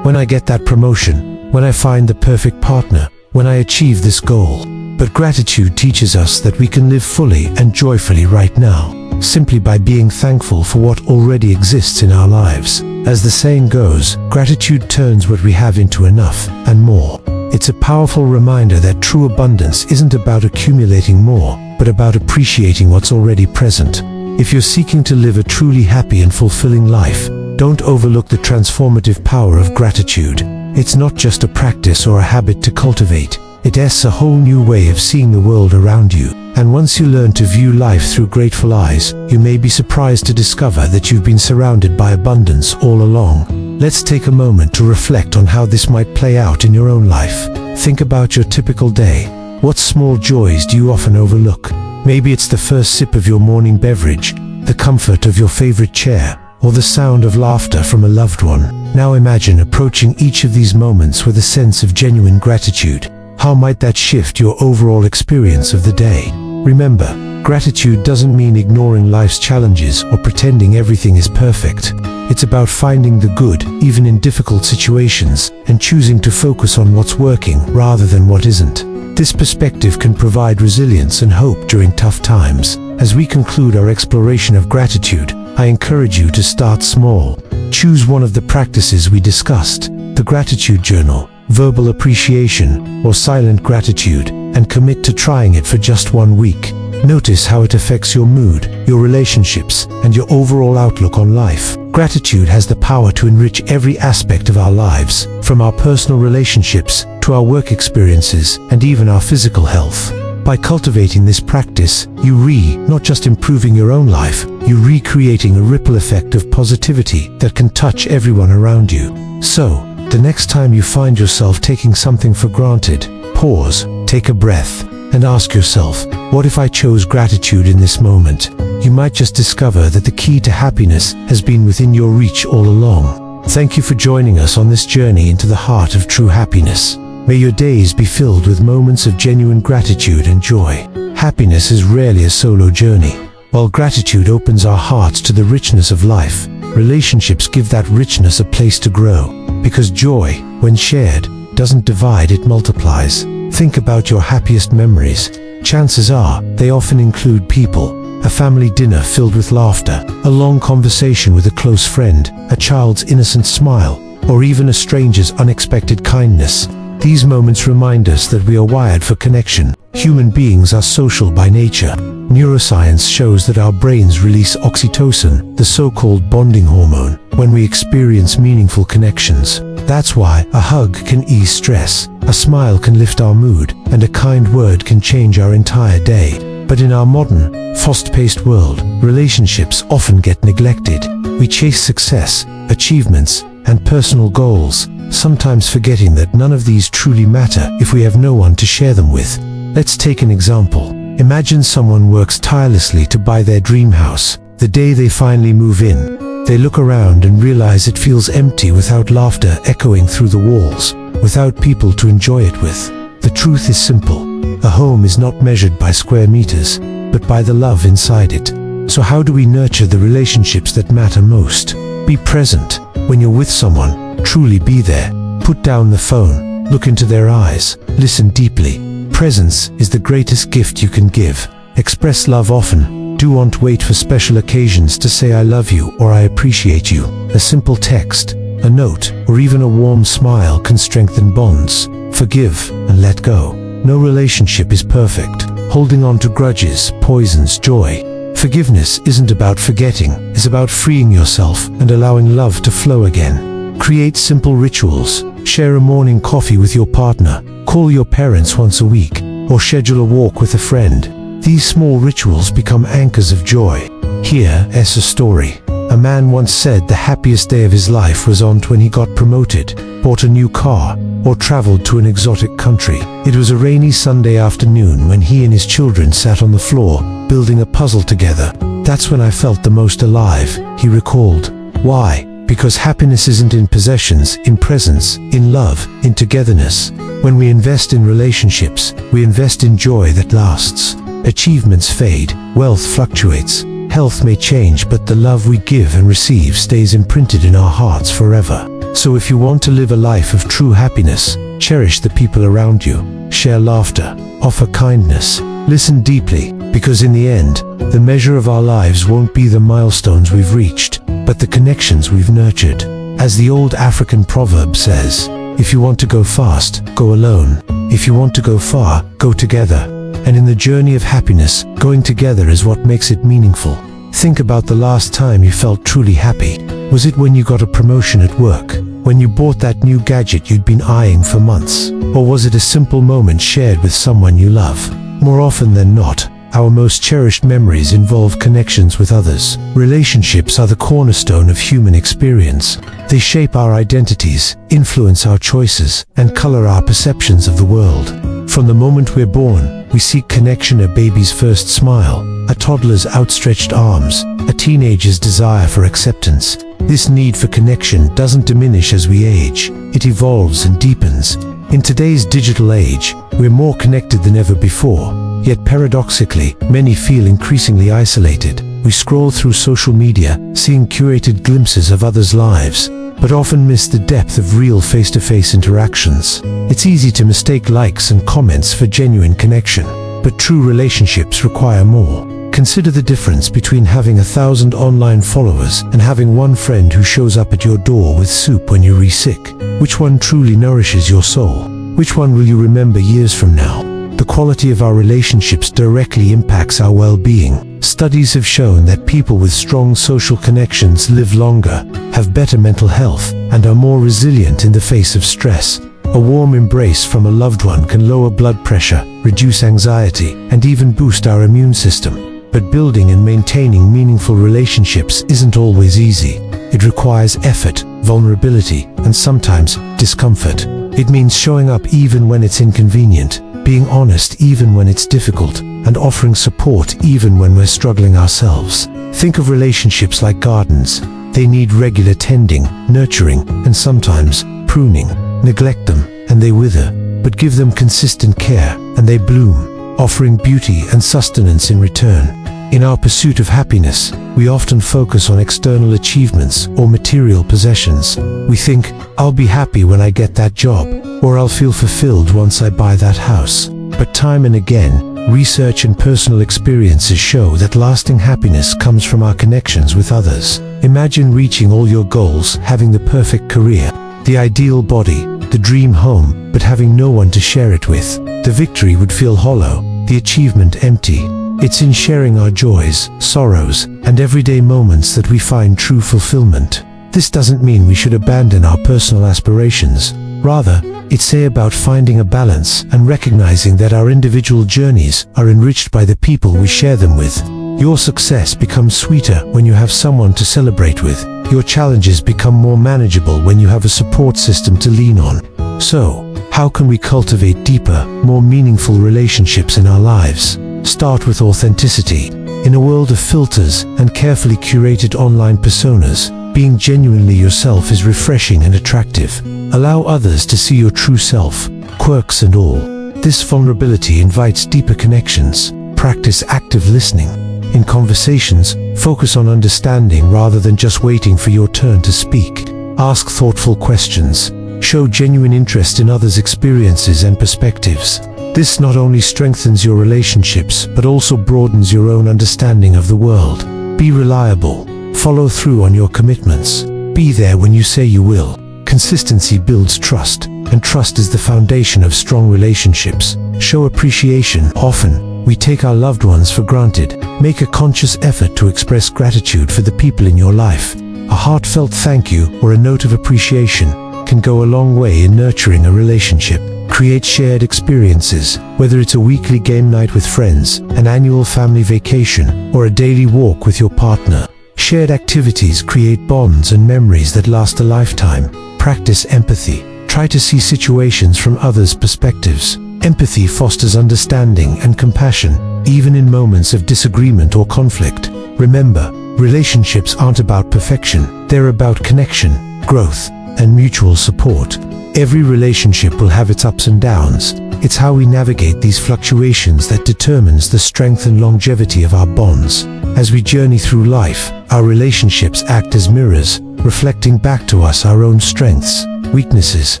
when I get that promotion, when I find the perfect partner, when I achieve this goal." But gratitude teaches us that we can live fully and joyfully right now, simply by being thankful for what already exists in our lives. As the saying goes, gratitude turns what we have into enough and more. It's a powerful reminder that true abundance isn't about accumulating more, but about appreciating what's already present. If you're seeking to live a truly happy and fulfilling life, Don't overlook the transformative power of gratitude. It's not just a practice or a habit to cultivate. It's a whole new way of seeing the world around you. And once you learn to view life through grateful eyes, you may be surprised to discover that you've been surrounded by abundance all along. Let's take a moment to reflect on how this might play out in your own life. Think about your typical day. What small joys do you often overlook? Maybe it's the first sip of your morning beverage, the comfort of your favorite chair, or the sound of laughter from a loved one. Now imagine approaching each of these moments with a sense of genuine gratitude. How might that shift your overall experience of the day? Remember, gratitude doesn't mean ignoring life's challenges or pretending everything is perfect. It's about finding the good, even in difficult situations, and choosing to focus on what's working rather than what isn't. This perspective can provide resilience and hope during tough times. As we conclude our exploration of gratitude, I encourage you to start small. Choose one of the practices we discussed, the gratitude journal, verbal appreciation, or silent gratitude, and commit to trying it for just 1 week. Notice how it affects your mood, your relationships, and your overall outlook on life. Gratitude has the power to enrich every aspect of our lives, from our personal relationships to our work experiences and even our physical health. By cultivating this practice, not just improving your own life, you're recreating a ripple effect of positivity that can touch everyone around you. So, the next time you find yourself taking something for granted, pause, take a breath, and ask yourself, what if I chose gratitude in this moment? You might just discover that the key to happiness has been within your reach all along. Thank you for joining us on this journey into the heart of true happiness. May your days be filled with moments of genuine gratitude and joy. Happiness is rarely a solo journey. While gratitude opens our hearts to the richness of life, relationships give that richness a place to grow. Because joy, when shared, doesn't divide, it multiplies. Think about your happiest memories. Chances are, they often include people. A family dinner filled with laughter, a long conversation with a close friend, a child's innocent smile, or even a stranger's unexpected kindness. These moments remind us that we are wired for connection. Human beings are social by nature. Neuroscience shows that our brains release oxytocin, the so-called bonding hormone, when we experience meaningful connections. That's why a hug can ease stress, a smile can lift our mood, and a kind word can change our entire day. But in our modern, fast-paced world, relationships often get neglected. We chase success, achievements, and personal goals, sometimes forgetting that none of these truly matter if we have no one to share them with. Let's take an example. Imagine someone works tirelessly to buy their dream house. The day they finally move in, they look around and realize it feels empty without laughter echoing through the walls, without people to enjoy it with. The truth is simple. A home is not measured by square meters, but by the love inside it. So how do we nurture the relationships that matter most? Be present. When you're with someone, truly be there. Put down the phone, look into their eyes, listen deeply. Presence is the greatest gift you can give. Express love often. Do not wait for special occasions to say I love you or I appreciate you. A simple text, a note, or even a warm smile can strengthen bonds. Forgive and let go. No relationship is perfect. Holding on to grudges poisons joy. Forgiveness isn't about forgetting, it's about freeing yourself and allowing love to flow again. Create simple rituals. Share a morning coffee with your partner, call your parents once a week, or schedule a walk with a friend. These small rituals become anchors of joy. Here is a story. A man once said the happiest day of his life was when he got promoted, bought a new car, or traveled to an exotic country. It was a rainy Sunday afternoon when he and his children sat on the floor, building a puzzle together. That's when I felt the most alive, he recalled. Why? Because happiness isn't in possessions, in presence, in love, in togetherness. When we invest in relationships, we invest in joy that lasts. Achievements fade, wealth fluctuates, health may change, but the love we give and receive stays imprinted in our hearts forever. So if you want to live a life of true happiness, cherish the people around you, share laughter, offer kindness, listen deeply, because in the end, the measure of our lives won't be the milestones we've reached, but the connections we've nurtured. As the old African proverb says, if you want to go fast, go alone. If you want to go far, go together. And in the journey of happiness, going together is what makes it meaningful. Think about the last time you felt truly happy. Was it when you got a promotion at work? When you bought that new gadget you'd been eyeing for months? Or was it a simple moment shared with someone you love? More often than not, our most cherished memories involve connections with others. Relationships are the cornerstone of human experience. They shape our identities, influence our choices, and color our perceptions of the world. From the moment we're born, we seek connection: a baby's first smile, a toddler's outstretched arms, a teenager's desire for acceptance. This need for connection doesn't diminish as we age. It evolves and deepens. In today's digital age, we're more connected than ever before. Yet paradoxically, many feel increasingly isolated. We scroll through social media, seeing curated glimpses of others' lives, but often miss the depth of real face-to-face interactions. It's easy to mistake likes and comments for genuine connection, but true relationships require more. Consider the difference between having 1,000 online followers and having one friend who shows up at your door with soup when you're sick. Which one truly nourishes your soul? Which one will you remember years from now? The quality of our relationships directly impacts our well-being. Studies have shown that people with strong social connections live longer, have better mental health, and are more resilient in the face of stress. A warm embrace from a loved one can lower blood pressure, reduce anxiety, and even boost our immune system. But building and maintaining meaningful relationships isn't always easy. It requires effort, vulnerability, and sometimes discomfort. It means showing up even when it's inconvenient, being honest even when it's difficult, and offering support even when we're struggling ourselves. Think of relationships like gardens. They need regular tending, nurturing, and sometimes pruning. Neglect them, and they wither. But give them consistent care, and they bloom, offering beauty and sustenance in return. In our pursuit of happiness, we often focus on external achievements or material possessions. We think, I'll be happy when I get that job, or I'll feel fulfilled once I buy that house. But time and again, research and personal experiences show that lasting happiness comes from our connections with others. Imagine reaching all your goals, having the perfect career, the ideal body, the dream home, but having no one to share it with. The victory would feel hollow, the achievement empty. It's in sharing our joys, sorrows, and everyday moments that we find true fulfillment. This doesn't mean we should abandon our personal aspirations. Rather, it's about finding a balance and recognizing that our individual journeys are enriched by the people we share them with. Your success becomes sweeter when you have someone to celebrate with. Your challenges become more manageable when you have a support system to lean on. So, how can we cultivate deeper, more meaningful relationships in our lives? Start with authenticity. In a world of filters and carefully curated online personas, being genuinely yourself is refreshing and attractive. Allow others to see your true self, quirks and all. This vulnerability invites deeper connections. Practice active listening. In conversations, focus on understanding rather than just waiting for your turn to speak. Ask thoughtful questions. Show genuine interest in others' experiences and perspectives. This not only strengthens your relationships, but also broadens your own understanding of the world. Be reliable. Follow through on your commitments. Be there when you say you will. Consistency builds trust, and trust is the foundation of strong relationships. Show appreciation. Often, we take our loved ones for granted. Make a conscious effort to express gratitude for the people in your life. A heartfelt thank you or a note of appreciation can go a long way in nurturing a relationship. Create shared experiences, whether it's a weekly game night with friends, an annual family vacation, or a daily walk with your partner. Shared activities create bonds and memories that last a lifetime. Practice empathy. Try to see situations from others' perspectives. Empathy fosters understanding and compassion, even in moments of disagreement or conflict. Remember, relationships aren't about perfection. They're about connection, growth, and mutual support. Every relationship will have its ups and downs. It's how we navigate these fluctuations that determines the strength and longevity of our bonds. As we journey through life, our relationships act as mirrors, reflecting back to us our own strengths, weaknesses,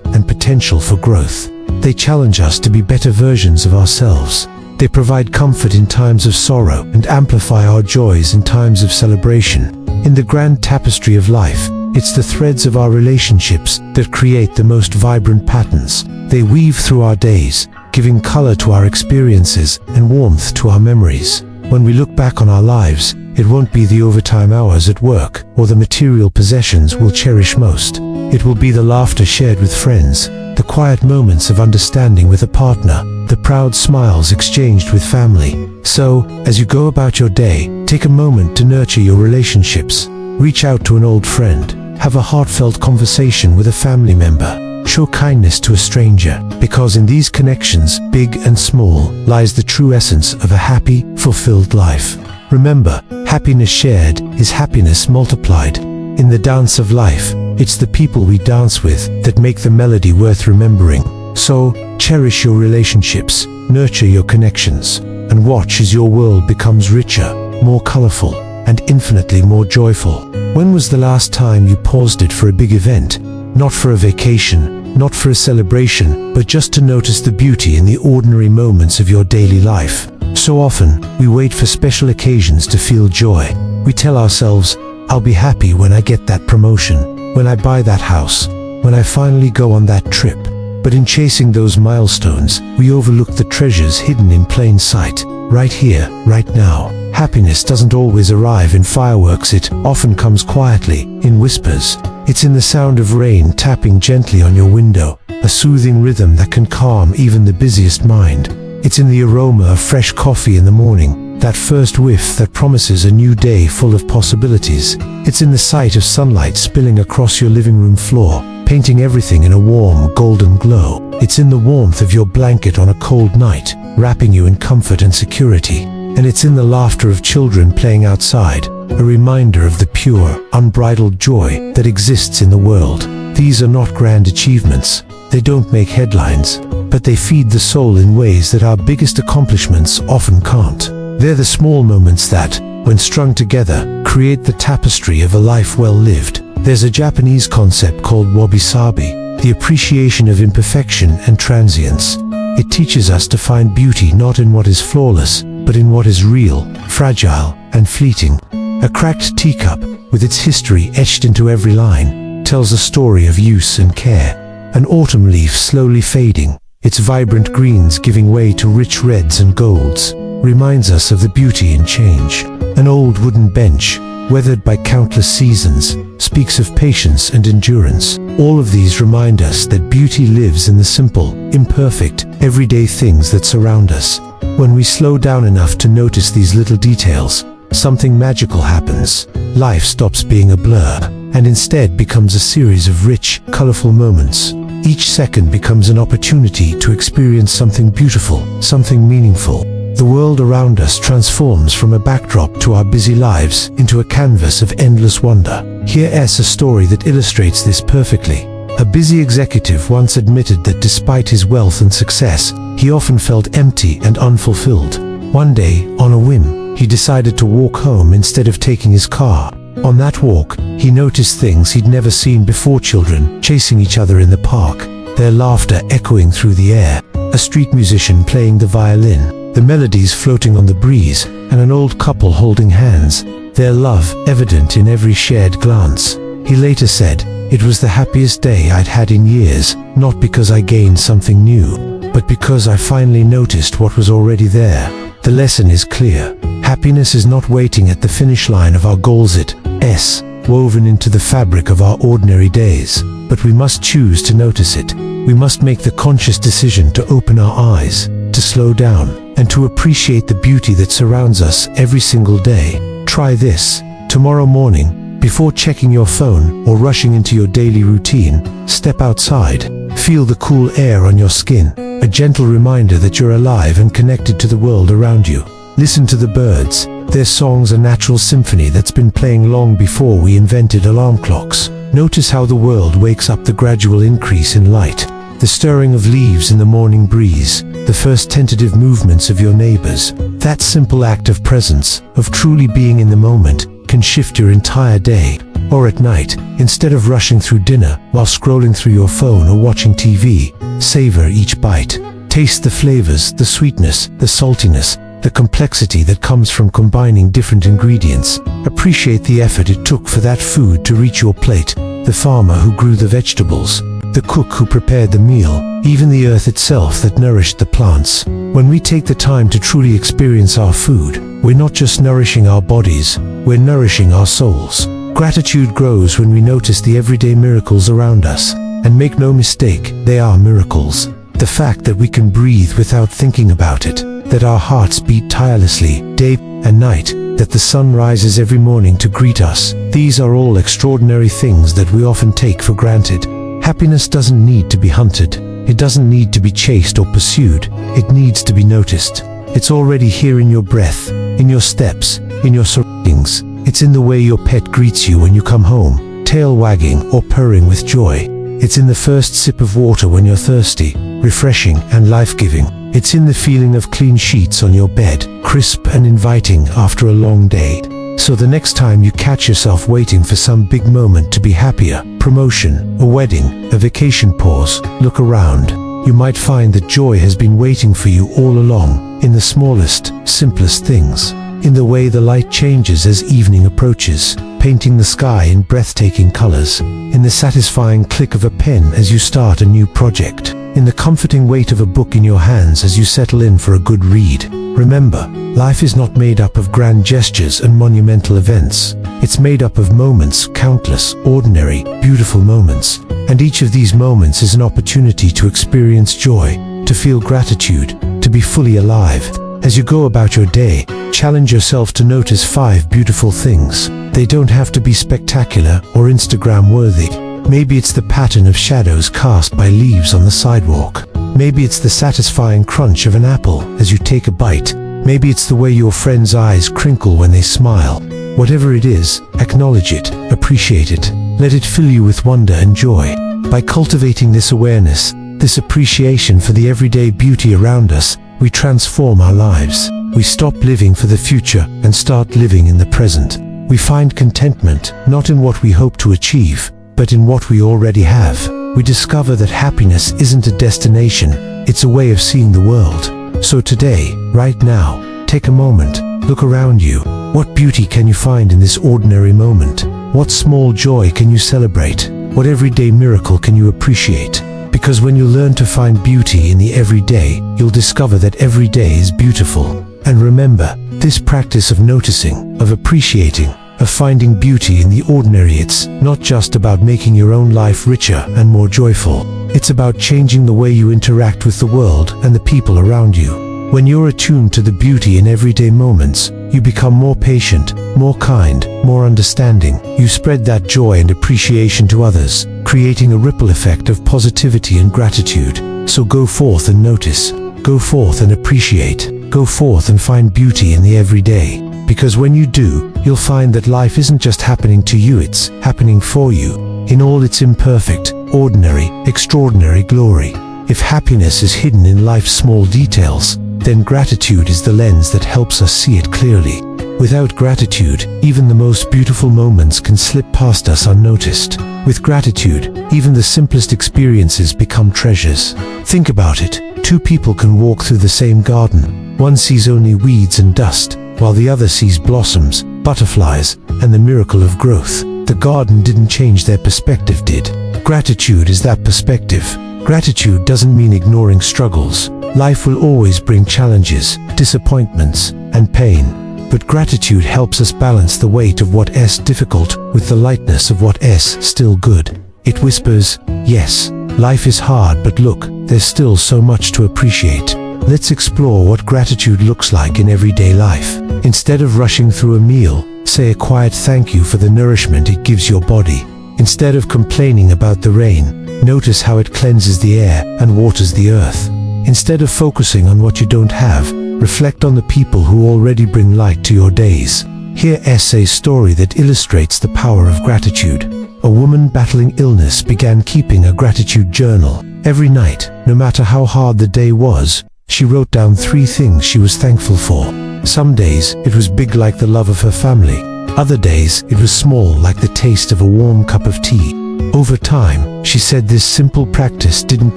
and potential for growth. They challenge us to be better versions of ourselves. They provide comfort in times of sorrow and amplify our joys in times of celebration. In the grand tapestry of life, it's the threads of our relationships that create the most vibrant patterns. They weave through our days, giving color to our experiences and warmth to our memories. When we look back on our lives, It won't be the overtime hours at work or the material possessions we'll cherish most. It will be the laughter shared with friends, the quiet moments of understanding with a partner, the proud smiles exchanged with family. So, as you go about your day, take a moment to nurture your relationships. Reach out to an old friend. Have a heartfelt conversation with a family member. Show kindness to a stranger, because in these connections, big and small, lies the true essence of a happy, fulfilled life. Remember, happiness shared is happiness multiplied. In the dance of life, it's the people we dance with that make the melody worth remembering. So, cherish your relationships, nurture your connections, and watch as your world becomes richer, more colorful, and infinitely more joyful. When was the last time you paused it for a big event? Not for a vacation, not for a celebration, but just to notice the beauty in the ordinary moments of your daily life. So often, we wait for special occasions to feel joy. We tell ourselves, I'll be happy when I get that promotion, when I buy that house, when I finally go on that trip. But in chasing those milestones, we overlook the treasures hidden in plain sight, right here, right now. Happiness doesn't always arrive in fireworks, it often comes quietly, in whispers. It's in the sound of rain tapping gently on your window, a soothing rhythm that can calm even the busiest mind. It's in the aroma of fresh coffee in the morning, that first whiff that promises a new day full of possibilities. It's in the sight of sunlight spilling across your living room floor, painting everything in a warm, golden glow. It's in the warmth of your blanket on a cold night, wrapping you in comfort and security. And it's in the laughter of children playing outside, a reminder of the pure, unbridled joy that exists in the world. These are not grand achievements. They don't make headlines, but they feed the soul in ways that our biggest accomplishments often can't. They're the small moments that, when strung together, create the tapestry of a life well lived. There's a Japanese concept called wabi-sabi, the appreciation of imperfection and transience. It teaches us to find beauty not in what is flawless, but in what is real, fragile, and fleeting. A cracked teacup, with its history etched into every line, tells a story of use and care. An autumn leaf slowly fading, its vibrant greens giving way to rich reds and golds, reminds us of the beauty in change. An old wooden bench, weathered by countless seasons, speaks of patience and endurance. All of these remind us that beauty lives in the simple, imperfect, everyday things that surround us. When we slow down enough to notice these little details, something magical happens. Life stops being a blur, and instead becomes a series of rich, colorful moments. Each second becomes an opportunity to experience something beautiful, something meaningful. The world around us transforms from a backdrop to our busy lives into a canvas of endless wonder. Here's a story that illustrates this perfectly. A busy executive once admitted that despite his wealth and success, he often felt empty and unfulfilled. One day, on a whim, he decided to walk home instead of taking his car. On that walk, he noticed things he'd never seen before: children chasing each other in the park, their laughter echoing through the air, a street musician playing the violin, the melodies floating on the breeze, and an old couple holding hands, their love evident in every shared glance. He later said, "It was the happiest day I'd had in years, not because I gained something new, but because I finally noticed what was already there." The lesson is clear. Happiness is not waiting at the finish line of our goals, it's woven into the fabric of our ordinary days. But we must choose to notice it. We must make the conscious decision to open our eyes, to slow down, and to appreciate the beauty that surrounds us every single day. Try this. Tomorrow morning, before checking your phone or rushing into your daily routine, step outside. Feel the cool air on your skin, a gentle reminder that you're alive and connected to the world around you. Listen to the birds. Their songs a natural symphony that's been playing long before we invented alarm clocks. Notice how the world wakes up: the gradual increase in light, the stirring of leaves in the morning breeze, the first tentative movements of your neighbors. That simple act of presence, of truly being in the moment, can shift your entire day. Or at night, instead of rushing through dinner while scrolling through your phone or watching TV, savor each bite. Taste the flavors, the sweetness, the saltiness, the complexity that comes from combining different ingredients. Appreciate the effort it took for that food to reach your plate, the farmer who grew the vegetables, the cook who prepared the meal, even the earth itself that nourished the plants. When we take the time to truly experience our food, we're not just nourishing our bodies, we're nourishing our souls. Gratitude grows when we notice the everyday miracles around us. And make no mistake, they are miracles. The fact that we can breathe without thinking about it, that our hearts beat tirelessly, day and night, that the sun rises every morning to greet us, these are all extraordinary things that we often take for granted. Happiness doesn't need to be hunted. It doesn't need to be chased or pursued. It needs to be noticed. It's already here in your breath, in your steps, in your surroundings. It's in the way your pet greets you when you come home, tail wagging or purring with joy. It's in the first sip of water when you're thirsty, refreshing and life-giving. It's in the feeling of clean sheets on your bed, crisp and inviting after a long day. So the next time you catch yourself waiting for some big moment to be happier, promotion, a wedding, a vacation pause, look around. You might find that joy has been waiting for you all along, in the smallest, simplest things. In the way the light changes as evening approaches, painting the sky in breathtaking colors. In the satisfying click of a pen as you start a new project. In the comforting weight of a book in your hands as you settle in for a good read. Remember, life is not made up of grand gestures and monumental events. It's made up of moments, countless, ordinary, beautiful moments. And each of these moments is an opportunity to experience joy, to feel gratitude, to be fully alive. As you go about your day, challenge yourself to notice 5 beautiful things. They don't have to be spectacular or Instagram-worthy. Maybe it's the pattern of shadows cast by leaves on the sidewalk. Maybe it's the satisfying crunch of an apple as you take a bite. Maybe it's the way your friend's eyes crinkle when they smile. Whatever it is, acknowledge it, appreciate it. Let it fill you with wonder and joy. By cultivating this awareness, this appreciation for the everyday beauty around us, we transform our lives. We stop living for the future and start living in the present. We find contentment not in what we hope to achieve, but in what we already have. We discover that happiness isn't a destination, it's a way of seeing the world. So today, right now, take a moment, look around you. What beauty can you find in this ordinary moment? What small joy can you celebrate? What everyday miracle can you appreciate? Because when you learn to find beauty in the everyday, you'll discover that every day is beautiful. And remember, this practice of noticing, of appreciating, of finding beauty in the ordinary, it's not just about making your own life richer and more joyful. It's about changing the way you interact with the world and the people around you. When you're attuned to the beauty in everyday moments, you become more patient, more kind, more understanding. You spread that joy and appreciation to others, creating a ripple effect of positivity and gratitude. So go forth and notice. Go forth and appreciate. Go forth and find beauty in the everyday. Because when you do, you'll find that life isn't just happening to you, it's happening for you, in all its imperfect, ordinary, extraordinary glory. If happiness is hidden in life's small details, then gratitude is the lens that helps us see it clearly. Without gratitude, even the most beautiful moments can slip past us unnoticed. With gratitude, even the simplest experiences become treasures. Think about it. 2 people can walk through the same garden. One sees only weeds and dust, while the other sees blossoms, butterflies, and the miracle of growth. The garden didn't change, their perspective did. Gratitude is that perspective. Gratitude doesn't mean ignoring struggles. Life will always bring challenges, disappointments, and pain. But gratitude helps us balance the weight of what is difficult with the lightness of what is still good. It whispers, yes, life is hard, but look, there's still so much to appreciate. Let's explore what gratitude looks like in everyday life. Instead of rushing through a meal, say a quiet thank you for the nourishment it gives your body. Instead of complaining about the rain, notice how it cleanses the air and waters the earth. Instead of focusing on what you don't have, reflect on the people who already bring light to your days. Hear a story that illustrates the power of gratitude. A woman battling illness began keeping a gratitude journal. Every night, no matter how hard the day was, she wrote down 3 things she was thankful for. Some days, it was big, like the love of her family. Other days, it was small, like the taste of a warm cup of tea. Over time, she said this simple practice didn't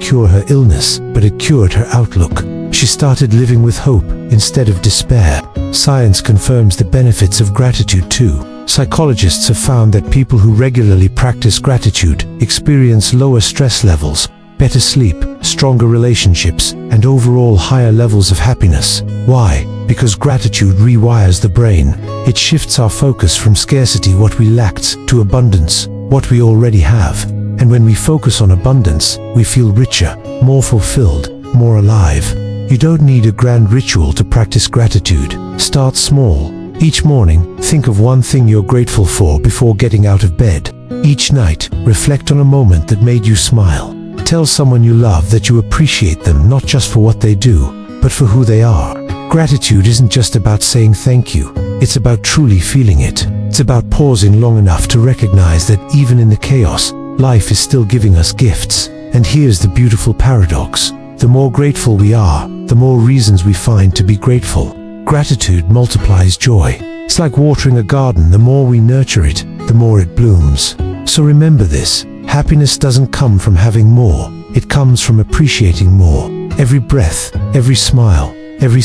cure her illness, but it cured her outlook. She started living with hope instead of despair. Science confirms the benefits of gratitude too. Psychologists have found that people who regularly practice gratitude experience lower stress levels, better sleep, stronger relationships, and overall higher levels of happiness. Why? Because gratitude rewires the brain. It shifts our focus from scarcity, what we lacked, to abundance, what we already have. And when we focus on abundance, we feel richer, more fulfilled, more alive. You don't need a grand ritual to practice gratitude. Start small. Each morning, think of one thing you're grateful for before getting out of bed. Each night, reflect on a moment that made you smile. Tell someone you love that you appreciate them not just for what they do, but for who they are. Gratitude isn't just about saying thank you. It's about truly feeling it. It's about pausing long enough to recognize that even in the chaos, life is still giving us gifts. And here's the beautiful paradox. The more grateful we are, the more reasons we find to be grateful. Gratitude multiplies joy. It's like watering a garden. The more we nurture it, the more it blooms. So remember this. Happiness doesn't come from having more. It comes from appreciating more. Every breath, every smile, every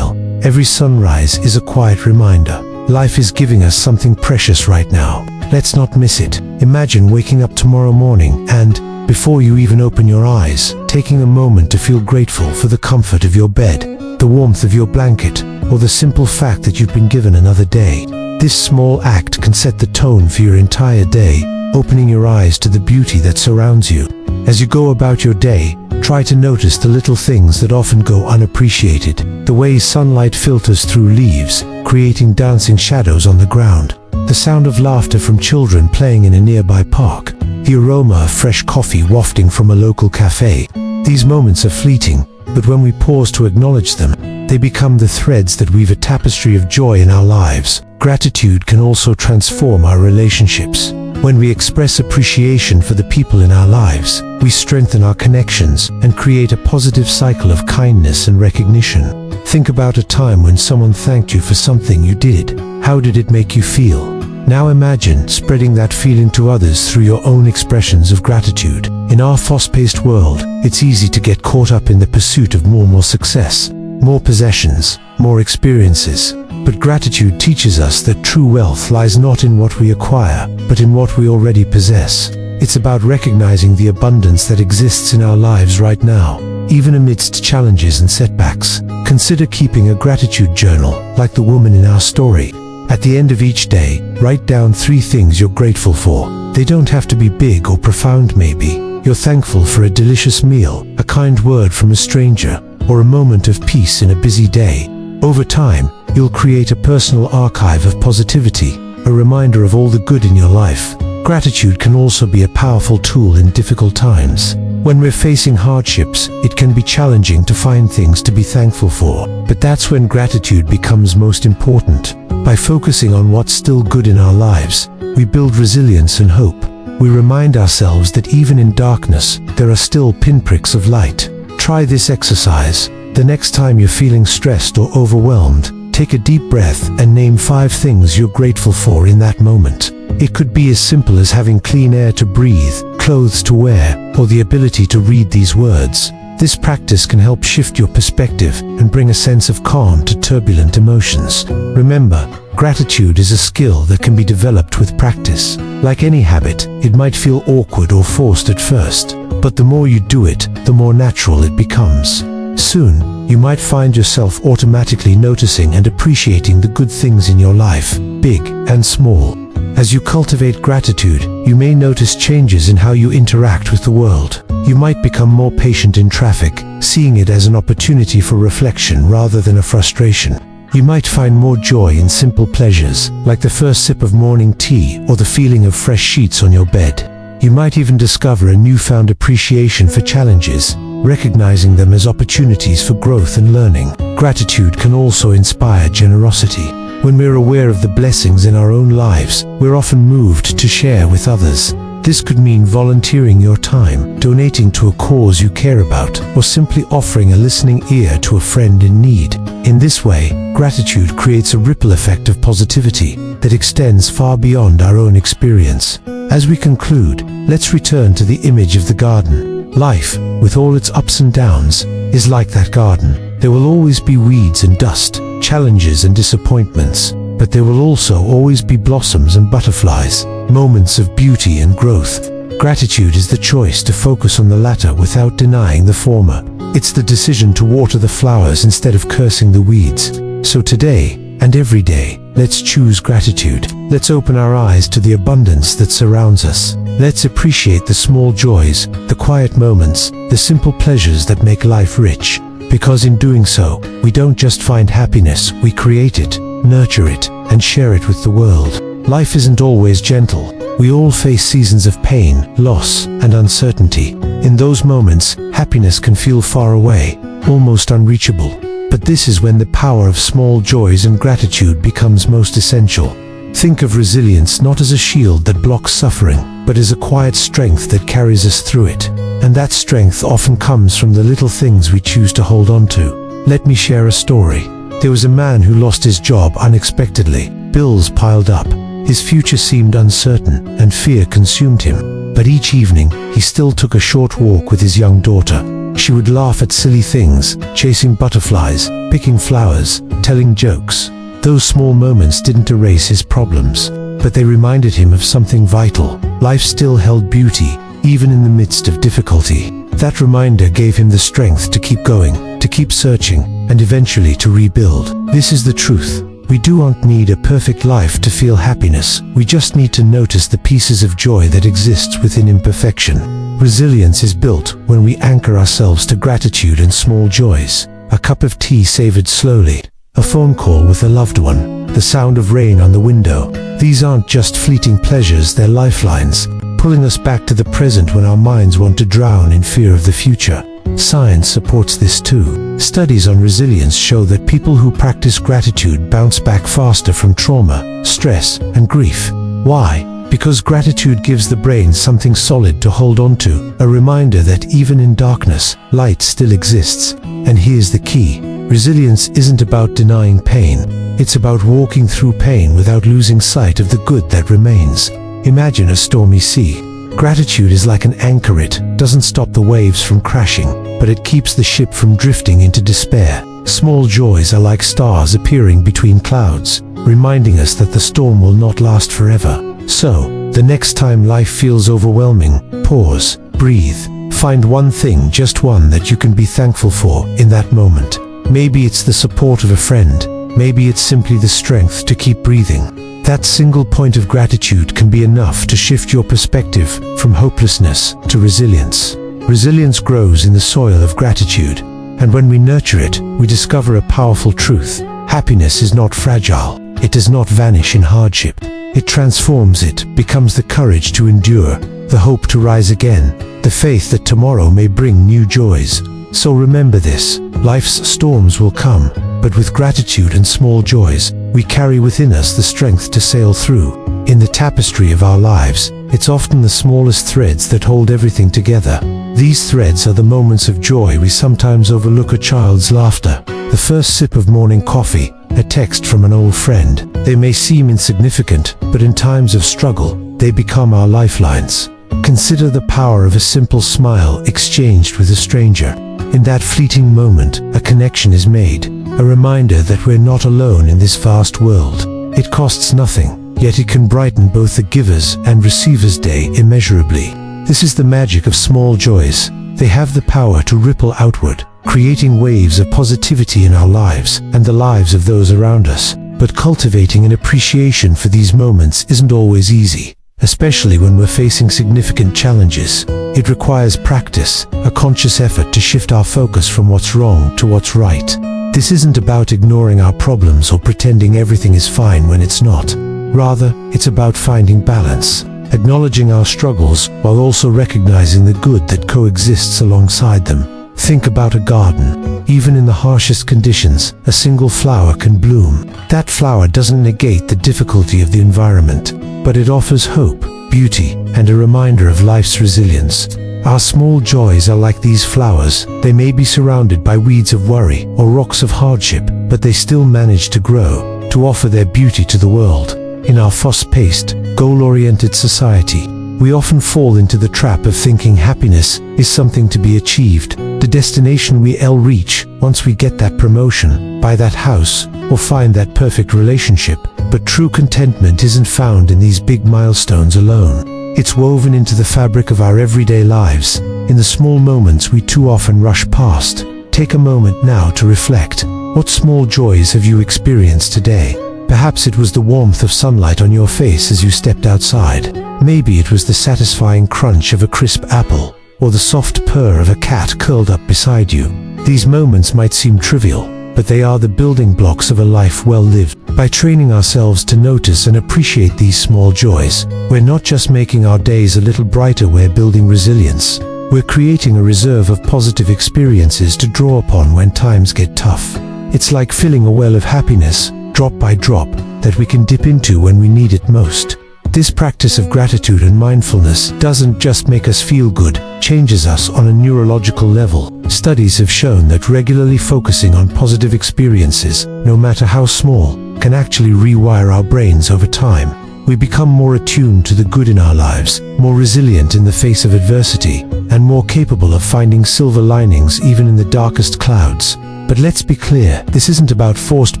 sunrise is a quiet reminder. Life is giving us something precious right now. Let's not miss it. Imagine waking up tomorrow morning and, before you even open your eyes, taking a moment to feel grateful for the comfort of your bed, the warmth of your blanket, or the simple fact that you've been given another day. This small act can set the tone for your entire day, opening your eyes to the beauty that surrounds you. As you go about your day, try to notice the little things that often go unappreciated. The way sunlight filters through leaves, creating dancing shadows on the ground. The sound of laughter from children playing in a nearby park. The aroma of fresh coffee wafting from a local cafe. These moments are fleeting, but when we pause to acknowledge them, they become the threads that weave a tapestry of joy in our lives. Gratitude can also transform our relationships. When we express appreciation for the people in our lives, we strengthen our connections and create a positive cycle of kindness and recognition. Think about a time when someone thanked you for something you did. How did it make you feel? Now imagine spreading that feeling to others through your own expressions of gratitude. In our fast-paced world, it's easy to get caught up in the pursuit of more success, more possessions, more experiences. But gratitude teaches us that true wealth lies not in what we acquire, but in what we already possess. It's about recognizing the abundance that exists in our lives right now, even amidst challenges and setbacks. Consider keeping a gratitude journal, like the woman in our story. At the end of each day, write down 3 things you're grateful for. They don't have to be big or profound maybe. You're thankful for a delicious meal, a kind word from a stranger, or a moment of peace in a busy day. Over time, you'll create a personal archive of positivity, a reminder of all the good in your life. Gratitude can also be a powerful tool in difficult times. When we're facing hardships, it can be challenging to find things to be thankful for. But that's when gratitude becomes most important. By focusing on what's still good in our lives, we build resilience and hope. We remind ourselves that even in darkness, there are still pinpricks of light. Try this exercise. The next time you're feeling stressed or overwhelmed, take a deep breath and name 5 things you're grateful for in that moment. It could be as simple as having clean air to breathe, clothes to wear, or the ability to read these words. This practice can help shift your perspective and bring a sense of calm to turbulent emotions. Remember, gratitude is a skill that can be developed with practice. Like any habit, it might feel awkward or forced at first, but the more you do it, the more natural it becomes. Soon, you might find yourself automatically noticing and appreciating the good things in your life, big and small. As you cultivate gratitude, you may notice changes in how you interact with the world. You might become more patient in traffic, seeing it as an opportunity for reflection rather than a frustration. You might find more joy in simple pleasures, like the first sip of morning tea or the feeling of fresh sheets on your bed. You might even discover a newfound appreciation for challenges, recognizing them as opportunities for growth and learning. Gratitude can also inspire generosity. When we're aware of the blessings in our own lives, we're often moved to share with others. This could mean volunteering your time, donating to a cause you care about, or simply offering a listening ear to a friend in need. In this way, gratitude creates a ripple effect of positivity that extends far beyond our own experience. As we conclude, let's return to the image of the garden. Life, with all its ups and downs, is like that garden. There will always be weeds and dust, challenges and disappointments, but there will also always be blossoms and butterflies, moments of beauty and growth. Gratitude is the choice to focus on the latter without denying the former. It's the decision to water the flowers instead of cursing the weeds. So today, and every day, let's choose gratitude. Let's open our eyes to the abundance that surrounds us. Let's appreciate the small joys, the quiet moments, the simple pleasures that make life rich. Because in doing so, we don't just find happiness, we create it, nurture it, and share it with the world. Life isn't always gentle. We all face seasons of pain, loss, and uncertainty. In those moments, happiness can feel far away, almost unreachable. But this is when the power of small joys and gratitude becomes most essential. Think of resilience not as a shield that blocks suffering, but as a quiet strength that carries us through it. And that strength often comes from the little things we choose to hold on to. Let me share a story. There was a man who lost his job unexpectedly. Bills piled up. His future seemed uncertain, and fear consumed him. But each evening, he still took a short walk with his young daughter. She would laugh at silly things, chasing butterflies, picking flowers, telling jokes. Those small moments didn't erase his problems, but they reminded him of something vital. Life still held beauty, even in the midst of difficulty. That reminder gave him the strength to keep going, to keep searching, and eventually to rebuild. This is the truth. We don't need a perfect life to feel happiness. We just need to notice the pieces of joy that exists within imperfection. Resilience is built when we anchor ourselves to gratitude and small joys. A cup of tea savored slowly, a phone call with a loved one, the sound of rain on the window. These aren't just fleeting pleasures, they're lifelines, pulling us back to the present when our minds want to drown in fear of the future. Science supports this too. Studies on resilience show that people who practice gratitude bounce back faster from trauma, stress, and grief. Why? Because gratitude gives the brain something solid to hold on to, a reminder that even in darkness, light still exists. And here's the key. Resilience isn't about denying pain. It's about walking through pain without losing sight of the good that remains. Imagine a stormy sea. Gratitude is like an anchor. It doesn't stop the waves from crashing, but it keeps the ship from drifting into despair. Small joys are like stars appearing between clouds, reminding us that the storm will not last forever. So, the next time life feels overwhelming, pause, breathe, find one thing, just one, that you can be thankful for in that moment. Maybe it's the support of a friend, maybe it's simply the strength to keep breathing. That single point of gratitude can be enough to shift your perspective from hopelessness to resilience. Resilience grows in the soil of gratitude, and when we nurture it, we discover a powerful truth. Happiness is not fragile. It does not vanish in hardship. It transforms. It becomes the courage to endure, the hope to rise again, the faith that tomorrow may bring new joys. So remember this, life's storms will come, but with gratitude and small joys, we carry within us the strength to sail through. In the tapestry of our lives, it's often the smallest threads that hold everything together. These threads are the moments of joy we sometimes overlook: a child's laughter, the first sip of morning coffee, a text from an old friend. They may seem insignificant, but in times of struggle, they become our lifelines. Consider the power of a simple smile exchanged with a stranger. In that fleeting moment, a connection is made, a reminder that we're not alone in this vast world. It costs nothing, yet it can brighten both the giver's and receiver's day immeasurably. This is the magic of small joys. They have the power to ripple outward, creating waves of positivity in our lives and the lives of those around us. But cultivating an appreciation for these moments isn't always easy, especially when we're facing significant challenges. It requires practice, a conscious effort to shift our focus from what's wrong to what's right. This isn't about ignoring our problems or pretending everything is fine when it's not. Rather, it's about finding balance, acknowledging our struggles while also recognizing the good that coexists alongside them. Think about a garden. Even in the harshest conditions, a single flower can bloom. That flower doesn't negate the difficulty of the environment, but it offers hope, beauty, and a reminder of life's resilience. Our small joys are like these flowers. They may be surrounded by weeds of worry or rocks of hardship, but they still manage to grow, to offer their beauty to the world. In our fast-paced, goal-oriented society, we often fall into the trap of thinking happiness is something to be achieved, the destination we'll reach once we get that promotion, buy that house, or find that perfect relationship. But true contentment isn't found in these big milestones alone. It's woven into the fabric of our everyday lives, in the small moments we too often rush past. Take a moment now to reflect. What small joys have you experienced today? Perhaps it was the warmth of sunlight on your face as you stepped outside. Maybe it was the satisfying crunch of a crisp apple, or the soft purr of a cat curled up beside you. These moments might seem trivial, but they are the building blocks of a life well lived. By training ourselves to notice and appreciate these small joys, we're not just making our days a little brighter, we're building resilience. We're creating a reserve of positive experiences to draw upon when times get tough. It's like filling a well of happiness, drop by drop, that we can dip into when we need it most. This practice of gratitude and mindfulness doesn't just make us feel good, changes us on a neurological level. Studies have shown that regularly focusing on positive experiences, no matter how small, can actually rewire our brains over time. We become more attuned to the good in our lives, more resilient in the face of adversity, and more capable of finding silver linings even in the darkest clouds. But let's be clear, this isn't about forced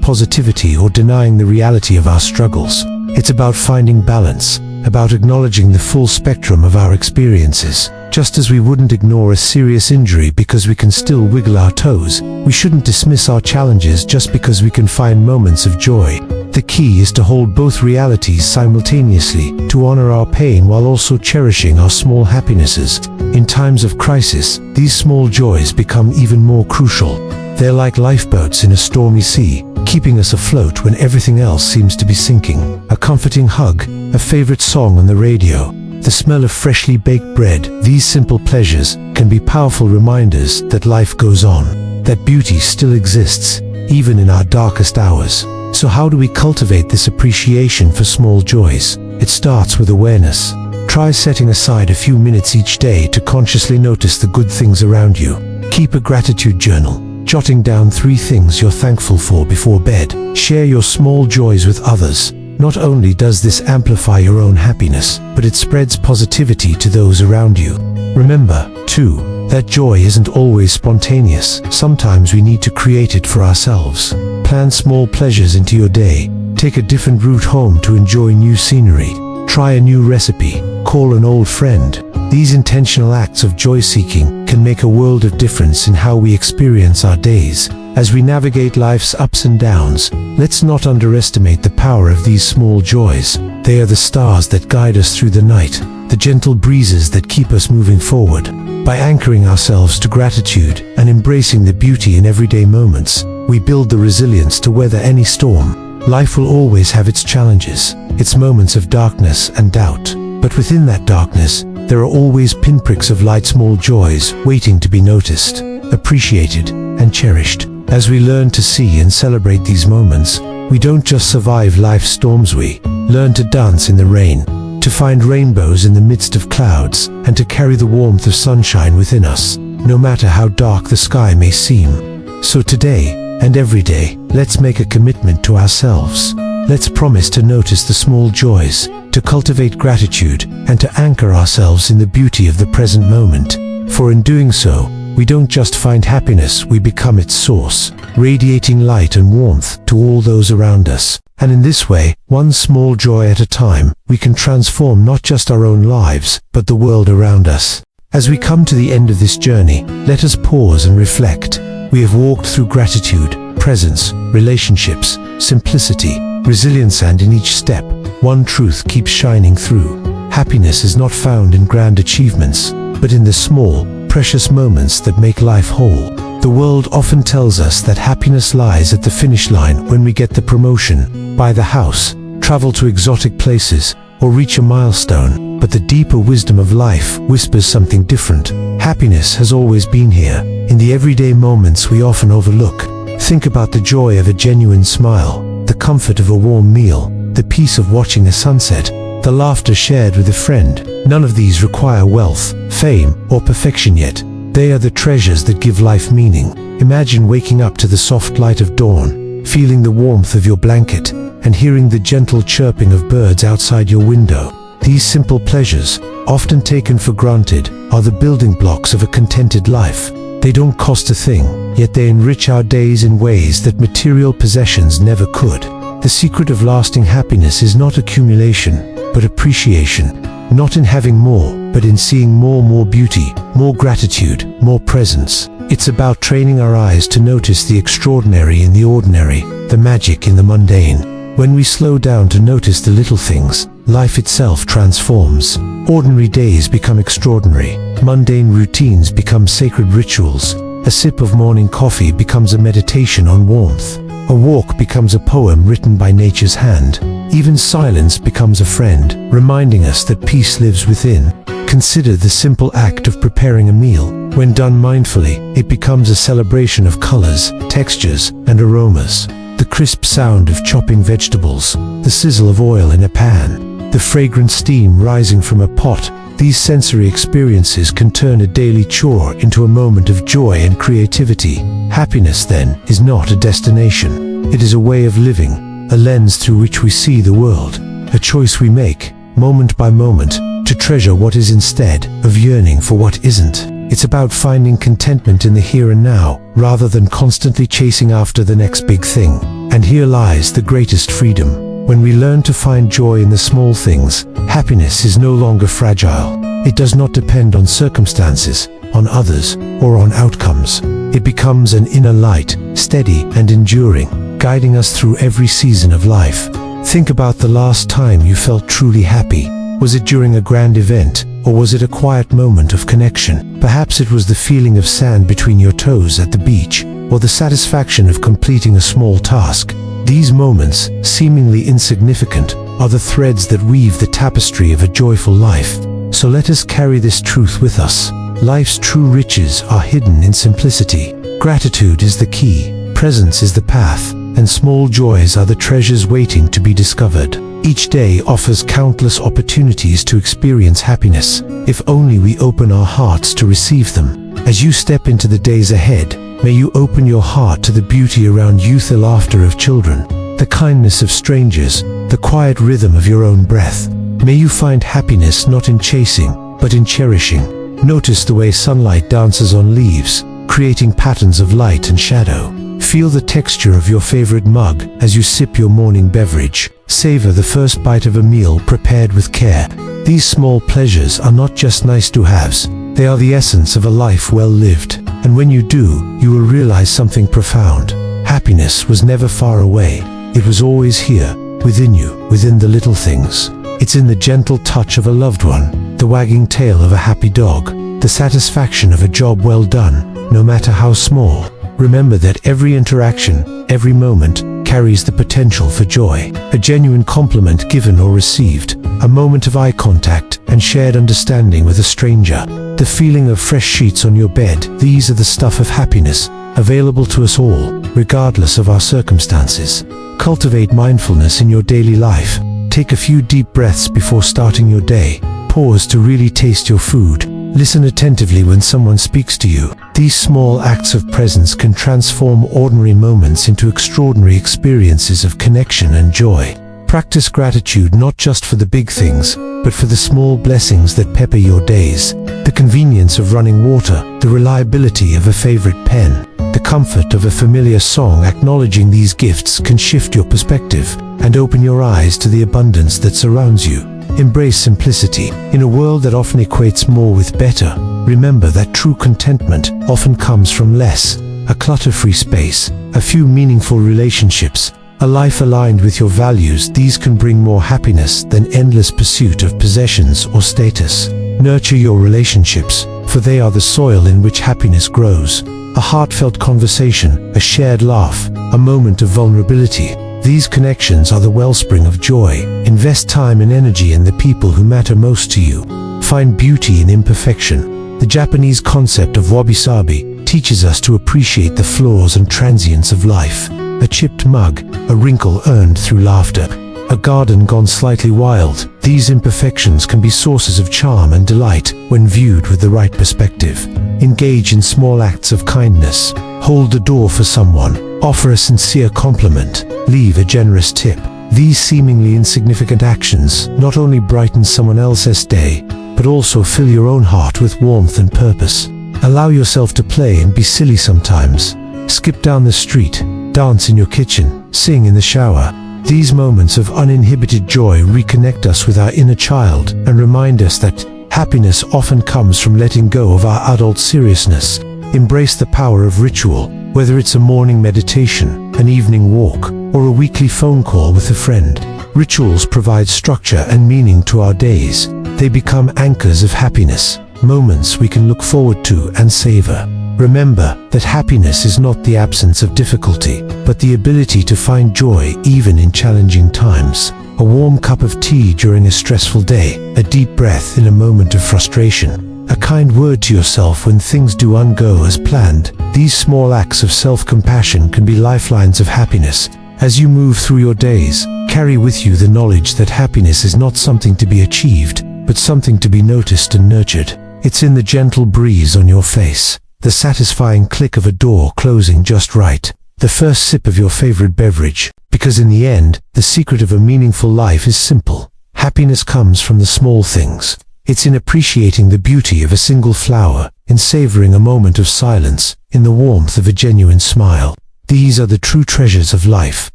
positivity or denying the reality of our struggles. It's about finding balance, about acknowledging the full spectrum of our experiences. Just as we wouldn't ignore a serious injury because we can still wiggle our toes, we shouldn't dismiss our challenges just because we can find moments of joy. The key is to hold both realities simultaneously, to honor our pain while also cherishing our small happinesses. In times of crisis, these small joys become even more crucial. They're like lifeboats in a stormy sea, keeping us afloat when everything else seems to be sinking. A comforting hug, a favorite song on the radio, the smell of freshly baked bread. These simple pleasures can be powerful reminders that life goes on, that beauty still exists, even in our darkest hours. So how do we cultivate this appreciation for small joys? It starts with awareness. Try setting aside a few minutes each day to consciously notice the good things around you. Keep a gratitude journal, jotting down 3 things you're thankful for before bed. Share your small joys with others. Not only does this amplify your own happiness, but it spreads positivity to those around you. Remember, too, that joy isn't always spontaneous. Sometimes we need to create it for ourselves. Plan small pleasures into your day. Take a different route home to enjoy new scenery. Try a new recipe. Call an old friend. These intentional acts of joy-seeking can make a world of difference in how we experience our days. As we navigate life's ups and downs, let's not underestimate the power of these small joys. They are the stars that guide us through the night, the gentle breezes that keep us moving forward. By anchoring ourselves to gratitude and embracing the beauty in everyday moments, we build the resilience to weather any storm. Life will always have its challenges, its moments of darkness and doubt. But within that darkness, there are always pinpricks of light, small joys waiting to be noticed, appreciated, and cherished. As we learn to see and celebrate these moments, we don't just survive life's storms, we learn to dance in the rain, to find rainbows in the midst of clouds, and to carry the warmth of sunshine within us, no matter how dark the sky may seem. So today, and every day, let's make a commitment to ourselves. Let's promise to notice the small joys, to cultivate gratitude, and to anchor ourselves in the beauty of the present moment. For in doing so, we don't just find happiness, we become its source, radiating light and warmth to all those around us. And in this way, one small joy at a time, we can transform not just our own lives, but the world around us. As we come to the end of this journey, let us pause and reflect. We have walked through gratitude, presence, relationships, simplicity, resilience, and in each step, one truth keeps shining through. Happiness is not found in grand achievements, but in the small, precious moments that make life whole. The world often tells us that happiness lies at the finish line, when we get the promotion, buy the house, travel to exotic places, or reach a milestone. But the deeper wisdom of life whispers something different. Happiness has always been here, in the everyday moments we often overlook. Think about the joy of a genuine smile, the comfort of a warm meal, the peace of watching a sunset, the laughter shared with a friend. None of these require wealth, fame, or perfection, yet they are the treasures that give life meaning. Imagine waking up to the soft light of dawn, feeling the warmth of your blanket, and hearing the gentle chirping of birds outside your window. These simple pleasures, often taken for granted, are the building blocks of a contented life. They don't cost a thing, yet they enrich our days in ways that material possessions never could. The secret of lasting happiness is not accumulation, but appreciation. not in having more, but in seeing more beauty, more gratitude, more presence. It's about training our eyes to notice the extraordinary in the ordinary, the magic in the mundane. When we slow down to notice the little things, life itself transforms. Ordinary days become extraordinary. Mundane routines become sacred rituals. A sip of morning coffee becomes a meditation on warmth. A walk becomes a poem written by nature's hand. Even silence becomes a friend, reminding us that peace lives within. Consider the simple act of preparing a meal. When done mindfully, it becomes a celebration of colors, textures, and aromas. The crisp sound of chopping vegetables, the sizzle of oil in a pan, the fragrant steam rising from a pot. These sensory experiences can turn a daily chore into a moment of joy and creativity. Happiness, then, is not a destination. It is a way of living, a lens through which we see the world, a choice we make, moment by moment, to treasure what is instead of yearning for what isn't. It's about finding contentment in the here and now, rather than constantly chasing after the next big thing. And here lies the greatest freedom. When we learn to find joy in the small things, happiness is no longer fragile. It does not depend on circumstances, on others, or on outcomes. It becomes an inner light, steady and enduring, guiding us through every season of life. Think about the last time you felt truly happy. Was it during a grand event, or was it a quiet moment of connection? Perhaps it was the feeling of sand between your toes at the beach, or the satisfaction of completing a small task. These moments, seemingly insignificant, are the threads that weave the tapestry of a joyful life. So let us carry this truth with us. Life's true riches are hidden in simplicity. Gratitude is the key, presence is the path, and small joys are the treasures waiting to be discovered. Each day offers countless opportunities to experience happiness, if only we open our hearts to receive them. As you step into the days ahead, may you open your heart to the beauty around you, the laughter of children, the kindness of strangers, the quiet rhythm of your own breath. May you find happiness not in chasing, but in cherishing. Notice the way sunlight dances on leaves, creating patterns of light and shadow. Feel the texture of your favorite mug as you sip your morning beverage. Savor the first bite of a meal prepared with care. These small pleasures are not just nice-to-haves. They are the essence of a life well lived. And when you do, you will realize something profound. Happiness was never far away. It was always here, within you, within the little things. It's in the gentle touch of a loved one, the wagging tail of a happy dog, the satisfaction of a job well done, no matter how small. Remember that every interaction, every moment, carries the potential for joy. A genuine compliment given or received, a moment of eye contact and shared understanding with a stranger, the feeling of fresh sheets on your bed. These are the stuff of happiness, available to us all, regardless of our circumstances. Cultivate mindfulness in your daily life. Take a few deep breaths before starting your day. Pause to really taste your food. Listen attentively when someone speaks to you. These small acts of presence can transform ordinary moments into extraordinary experiences of connection and joy. Practice gratitude not just for the big things, but for the small blessings that pepper your days. The convenience of running water, the reliability of a favorite pen, the comfort of a familiar song. Acknowledging these gifts can shift your perspective and open your eyes to the abundance that surrounds you. Embrace simplicity. In a world that often equates more with better, remember that true contentment often comes from less. A clutter-free space, a few meaningful relationships, a life aligned with your values. These can bring more happiness than endless pursuit of possessions or status. Nurture your relationships, for they are the soil in which happiness grows. A heartfelt conversation, a shared laugh, a moment of vulnerability. These connections are the wellspring of joy. Invest time and energy in the people who matter most to you. Find beauty in imperfection. The Japanese concept of wabi-sabi teaches us to appreciate the flaws and transience of life. A chipped mug, a wrinkle earned through laughter, a garden gone slightly wild. These imperfections can be sources of charm and delight when viewed with the right perspective. Engage in small acts of kindness. Hold the door for someone. Offer a sincere compliment. Leave a generous tip. These seemingly insignificant actions not only brighten someone else's day, but also fill your own heart with warmth and purpose. Allow yourself to play and be silly sometimes. Skip down the street, dance in your kitchen, sing in the shower. These moments of uninhibited joy reconnect us with our inner child and remind us that happiness often comes from letting go of our adult seriousness. Embrace the power of ritual, whether it's a morning meditation, an evening walk, or a weekly phone call with a friend. Rituals provide structure and meaning to our days. They become anchors of happiness, moments we can look forward to and savor. Remember that happiness is not the absence of difficulty, but the ability to find joy even in challenging times. A warm cup of tea during a stressful day, a deep breath in a moment of frustration, a kind word to yourself when things do not go as planned. These small acts of self-compassion can be lifelines of happiness. As you move through your days, carry with you the knowledge that happiness is not something to be achieved, but something to be noticed and nurtured. It's in the gentle breeze on your face, the satisfying click of a door closing just right, the first sip of your favorite beverage, because in the end, the secret of a meaningful life is simple. Happiness comes from the small things. It's in appreciating the beauty of a single flower, in savoring a moment of silence, in the warmth of a genuine smile. These are the true treasures of life,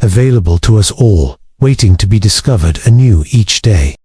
available to us all, waiting to be discovered anew each day.